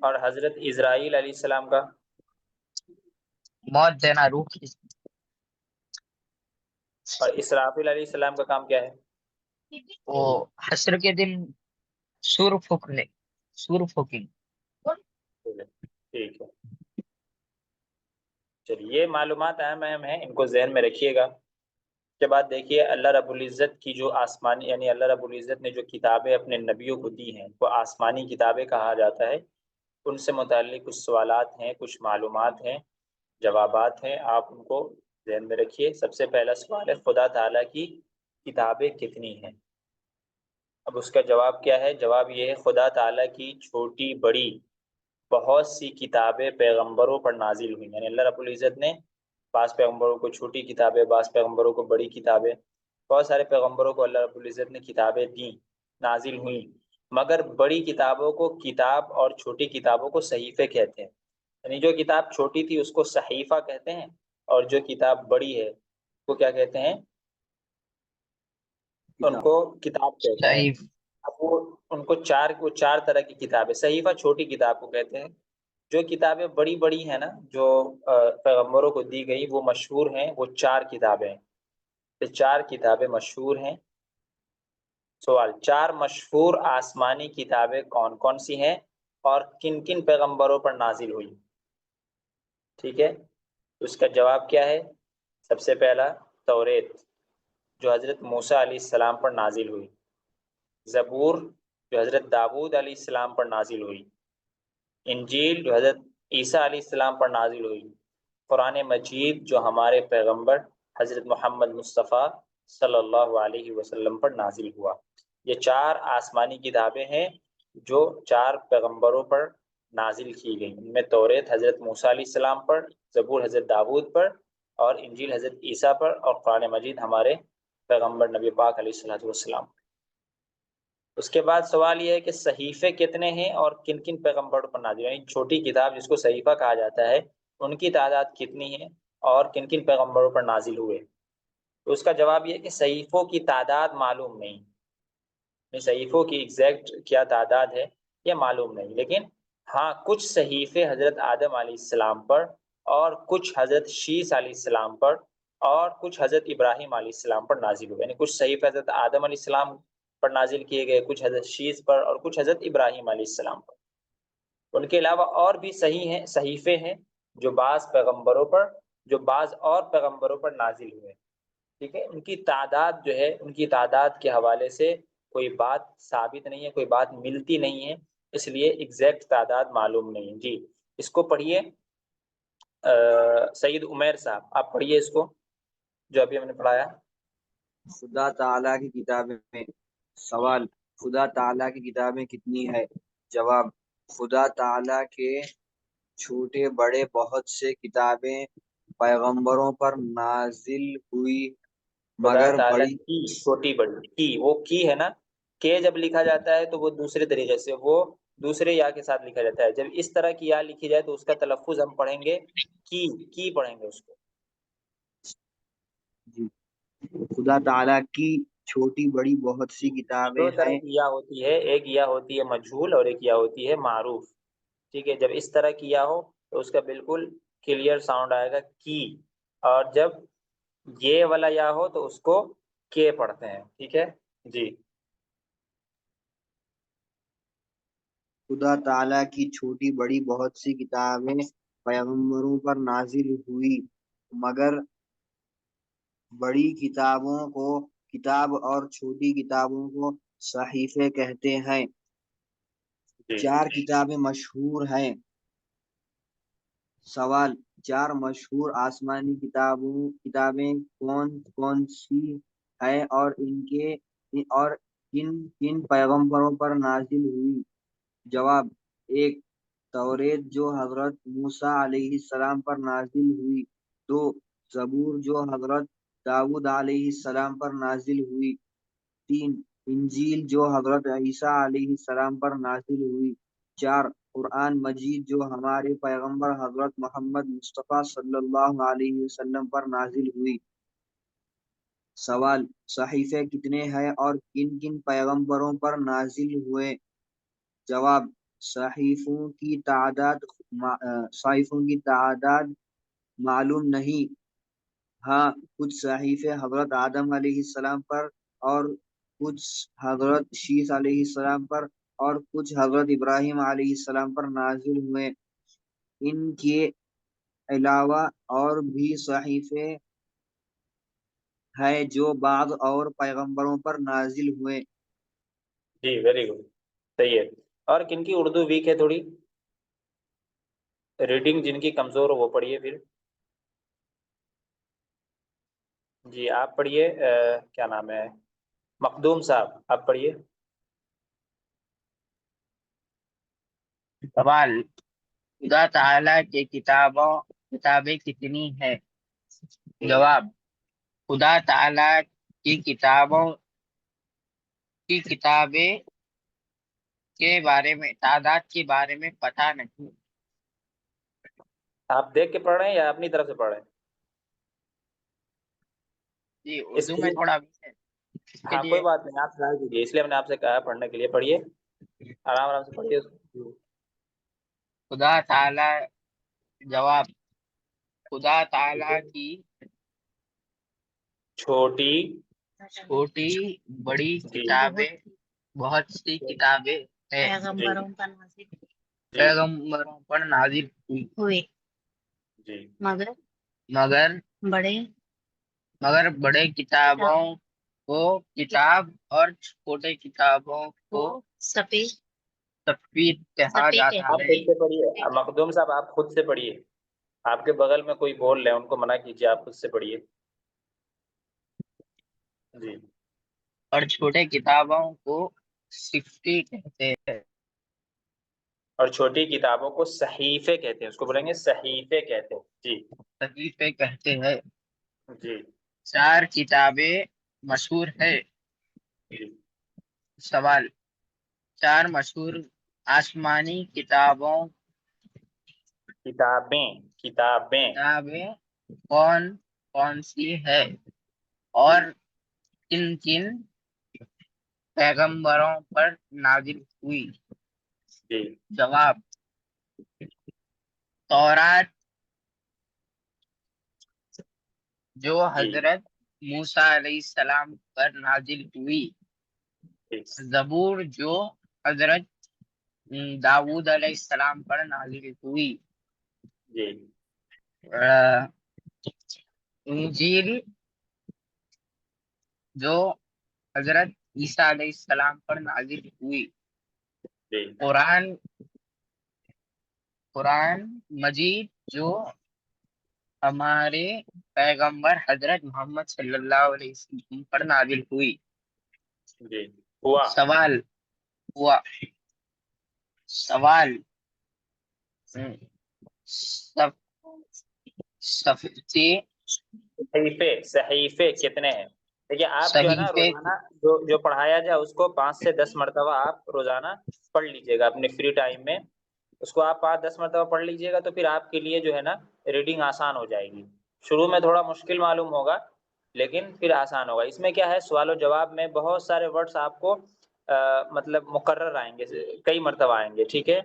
اور حضرت اسرائیل علیہ السلام کا؟ موت دینا روح کی. اور اسرافیل علیہ السلام کا کام کیا ہے؟ وہ حشر کے دن سور پھونکنے سور پھونکیں. ٹھیک ہے چلیے یہ معلومات اہم ہیں، ان کو ذہن میں رکھیے گا. اس کے بعد دیکھیے اللہ رب العزت کی جو آسمانی یعنی اللہ رب العزت نے جو کتابیں اپنے نبیوں کو دی ہیں وہ آسمانی کتابیں کہا جاتا ہے. ان سے متعلق کچھ سوالات ہیں، کچھ معلومات ہیں، جوابات ہیں، آپ ان کو ذہن میں رکھیے. سب سے پہلا سوال ہے خدا تعالیٰ کی کتابیں کتنی ہیں؟ اب اس کا جواب کیا ہے؟ جواب یہ ہے خدا تعالیٰ کی چھوٹی بڑی بہت سی کتابیں پیغمبروں پر نازل ہوئی. یعنی اللہ رب العزت نے بعض پیغمبروں کو چھوٹی کتابیں، بعض پیغمبروں کو بڑی کتابیں، بہت سارے پیغمبروں کو اللہ رب العزت نے کتابیں دیں، نازل ہوئیں. مگر بڑی کتابوں کو کتاب اور چھوٹی کتابوں کو صحیفے کہتے ہیں. یعنی جو کتاب چھوٹی تھی اس کو صحیفہ کہتے ہیں اور جو کتاب بڑی ہے وہ کیا کہتے ہیں؟ ان کو کتاب کہتے ہیں. صحیح. اب وہ ان کو چار طرح کی کتابیں، صحیفہ چھوٹی کتاب کو کہتے ہیں. جو کتابیں بڑی بڑی ہیں نا جو پیغمبروں کو دی گئی وہ مشہور ہیں، وہ 4 کتابیں ہیں. یہ 4 کتابیں مشہور ہیں. سوال 4 مشہور آسمانی کتابیں کون کون سی ہیں اور کن کن پیغمبروں پر نازل ہوئی؟ ٹھیک ہے اس کا جواب کیا ہے؟ سب سے پہلا توریت جو حضرت موسیٰ علیہ السلام پر نازل ہوئی، زبور جو حضرت داؤد علیہ السلام پر نازل ہوئی، انجیل جو حضرت عیسیٰ علیہ السلام پر نازل ہوئی، قرآن مجید جو ہمارے پیغمبر حضرت محمد مصطفیٰ صلی اللہ علیہ وسلم پر نازل ہوا. یہ 4 آسمانی کتابیں ہیں جو 4 پیغمبروں پر نازل کی گئی. ان میں توریت حضرت موسیٰ علیہ السلام پر، زبور حضرت داؤد پر، اور انجیل حضرت عیسیٰ پر، اور قرآن مجید ہمارے پیغمبر نبی پاک علیہ السلام. اس کے بعد سوال یہ ہے کہ صحیفے کتنے ہیں اور کن کن پیغمبروں پر نازل، یعنی چھوٹی کتاب جس کو صحیفہ کہا جاتا ہے ان کی تعداد کتنی ہے اور کن کن پیغمبروں پر نازل ہوئے؟ تو اس کا جواب یہ ہے کہ صحیفوں کی تعداد معلوم نہیں. صحیفوں کی ایگزیکٹ کیا تعداد ہے یہ معلوم نہیں، لیکن ہاں کچھ صحیفے حضرت آدم علیہ السلام پر اور کچھ حضرت شیس علیہ السلام پر اور کچھ حضرت ابراہیم علیہ السلام پر نازل ہوئے. یعنی کچھ صحیفے حضرت آدم علیہ السلام پر نازل کیے گئے، کچھ حضرت شیس پر اور کچھ حضرت ابراہیم علیہ السلام پر. ان کے علاوہ اور بھی صحیفے ہیں جو بعض اور پیغمبروں پر نازل ہوئے. ٹھیک ہے ان کی تعداد جو ہے ان کی تعداد کے حوالے سے کوئی بات ثابت نہیں ہے، کوئی بات ملتی نہیں ہے، اس لیے ایگزیکٹ تعداد معلوم نہیں ہے۔ جی اس کو پڑھیے سید عمیر صاحب، آپ پڑھیے اس کو جو ابھی ہم نے پڑھایا۔ خدا تعالیٰ کی کتابیں، سوال، خدا تعالیٰ کی کتابیں کتنی ہے؟ جواب، خدا تعالیٰ کے چھوٹے بڑے بہت سے کتابیں پیغمبروں پر نازل ہوئی، خدا مگر تعالیٰ بڑی کی چھوٹی بڑی، کی وہ کی ہے نا، کہ جب لکھا جاتا ہے تو وہ دوسرے طریقے سے، وہ دوسرے یا کے ساتھ لکھا جاتا ہے، جب اس طرح کی یا لکھی جائے تو اس کا تلفظ ہم پڑھیں گے کی پڑھیں گے اس کو۔ جی، خدا تعالیٰ کی چھوٹی بڑی بہت سی کتابیں دو طرح ہیں۔ کی یا ہوتی ہے، ایک یا ہوتی ہے مجہول اور ایک یا ہوتی ہے معروف، ٹھیک ہے؟ جب اس طرح کی یا ہو تو اس کا بالکل کلیئر ساؤنڈ آئے گا کی، اور جب یہ والا یا ہو تو اس کو کے پڑھتے ہیں، ٹھیک ہے جی۔ خدا تعالیٰ کی چھوٹی بڑی بہت سی کتابیں پیغمبروں پر نازل ہوئی، مگر بڑی کتابوں کو کتاب اور چھوٹی کتابوں کو صحیفے کہتے ہیں۔ جی 4 کتابیں مشہور ہیں۔ سوال، 4 مشہور آسمانی کتابیں کون کون سی ہیں اور کن پیغمبروں پر نازل ہوئی؟ جواب، 1 توریت جو حضرت موسیٰ علیہ السلام پر نازل ہوئی، 2 زبور جو حضرت داؤد علیہ السلام پر نازل ہوئی، 3 انجیل جو حضرت عیسیٰ علیہ السلام پر نازل ہوئی، 4 قرآن مجید جو ہمارے پیغمبر حضرت محمد مصطفیٰ صلی اللہ علیہ وسلم پر نازل ہوئی۔ سوال، صحیفے کتنے ہیں اور کن کن پیغمبروں پر نازل ہوئے؟ جواب، صحیفوں کی تعداد معلوم نہیں، ہاں کچھ صحیفے حضرت آدم علیہ السلام پر اور کچھ حضرت شیس علیہ السلام پر اور کچھ حضرت ابراہیم علیہ السلام پر نازل ہوئے۔ ان کے علاوہ اور بھی صحیفے ہیں جو بعض اور پیغمبروں پر نازل ہوئے۔ جی ویری گڈ، صحیح ہے۔ اور کن کی اردو ویک ہے تھوڑی؟ ریڈنگ جن کی کمزور ہو وہ پڑھیے پھر۔ جی آپ پڑھیے، کیا نام ہے، مخدوم صاحب آپ پڑھیے۔ سوال، خدا تعالیٰ کی کتابیں کتنی ہیں؟ جواب، خدا تعالیٰ کی کتابیں کے بارے میں تعداد کے بارے میں پتہ نہیں۔ آپ دیکھ کے پڑھ رہے ہیں یا اپنی طرف سے پڑھ رہے ہیں؟ جی اردو میں تھوڑا ویک ہے، اس کے ہاں لیے کوئی بات نہیں، آپ ٹرائی کیجیے، اس لیے ہم نے آپ سے کہا ہے پڑھنے کے لیے، پڑھیے آرام آرام سے پڑھیے۔ خدا تعالیٰ، جواب، خدا تعالیٰ کی چھوٹی بڑی جی کتابیں، بہت سی کتابیں ہیں، پیغمبروں پیغمبروں پر نازل ہوئی، جی مگر بڑے کتابوں کو کتاب اور چھوٹے کتابوں کو تفویض کہا جاتا آپ ہے۔ خود سے پڑھیے، مخدوم صاحب آپ خود سے پڑھیے، آپ کے بغل میں کوئی بول رہے ہیں ان کو منع کیجیے، آپ خود سے پڑھیے جی۔ اور چھوٹے کتابوں کو صفی کہتے ہیں۔ اور چھوٹی کتابوں کو صحیفے کہتے ہیں، اس کو بولیں گے صحیفے کہتے ہیں جی۔ صحیفے کہتے ہیں۔ جی 4 کتابیں مشہور ہے۔ جی سوال، 4 مشہور آسمانی کتابیں کون کون سی ہے اور کن کن پیغمبروں پر نازل ہوئی؟ جی جواب، تورات جو جی حضرت موسیٰ علیہ السلام پر نازل ہوئی، جی زبور جو حضرت داؤد علیہ السلام پر نازل ہوئی، جی انجیل جو حضرت عیسیٰ علیہ السلام پر نازل ہوئی. جی قرآن مجید جو ہمارے پیغمبر حضرت محمد صلی اللہ علیہ وسلم پر نازل ہوئی. جی ہوا سوال ہوا سوال صف- صفحے صحیفے کتنے ہیں؟ دیکھیے آپ جو ہے نا صحیفے روزانہ جو پڑھایا جائے اس کو 5 سے 10 مرتبہ آپ روزانہ پڑھ لیجئے گا اپنے فری ٹائم میں. اس کو آپ 5-10 مرتبہ پڑھ لیجئے گا تو پھر آپ کے لیے جو ہے نا ریڈنگ آسان ہو جائے گی. شروع میں تھوڑا مشکل معلوم ہوگا لیکن پھر آسان ہوگا. اس میں کیا ہے سوال و جواب میں بہت سارے ورڈز آپ کو مطلب مقرر آئیں گے، کئی مرتبہ آئیں گے. ٹھیک ہے،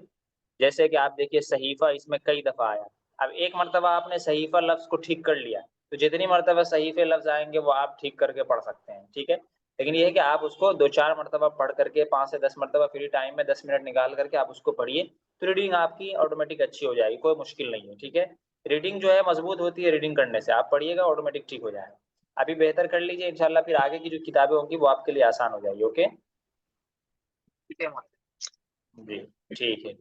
جیسے کہ آپ دیکھیے صحیفہ اس میں کئی دفعہ آیا. اب ایک مرتبہ آپ نے صحیفہ لفظ کو ٹھیک کر لیا تو جتنی مرتبہ صحیفے لفظ آئیں گے وہ آپ ٹھیک کر کے پڑھ سکتے ہیں. ٹھیک ہے، لیکن یہ ہے کہ آپ اس کو 2-4 مرتبہ پڑھ کر کے 5 سے 10 مرتبہ فری ٹائم میں 10 منٹ نکال کر کے آپ اس کو پڑھیے تو ریڈنگ آپ کی آٹومیٹک اچھی ہو جائے گی، کوئی مشکل نہیں ہے. ٹھیک ہے، ریڈنگ جو ہے مضبوط ہوتی ہے ریڈنگ کرنے سے. آپ پڑھیے گا آٹومیٹک ٹھیک ہو جائے گا. ابھی بہتر کر لیجیے، انشاءاللہ پھر آگے کی جو کتابیں ہوں گی وہ آپ کے لیے آسان ہو جائے گی. اوکے جی ٹھیک ہے.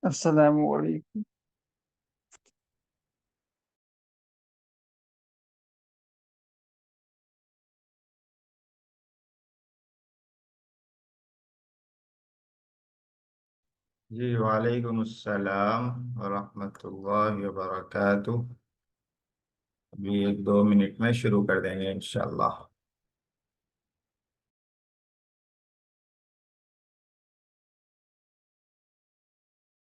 السلام علیکم. جی وعلیکم السلام ورحمۃ اللہ وبرکاتہ. ابھی 1-2 منٹ میں شروع کر دیں گے انشاءاللہ.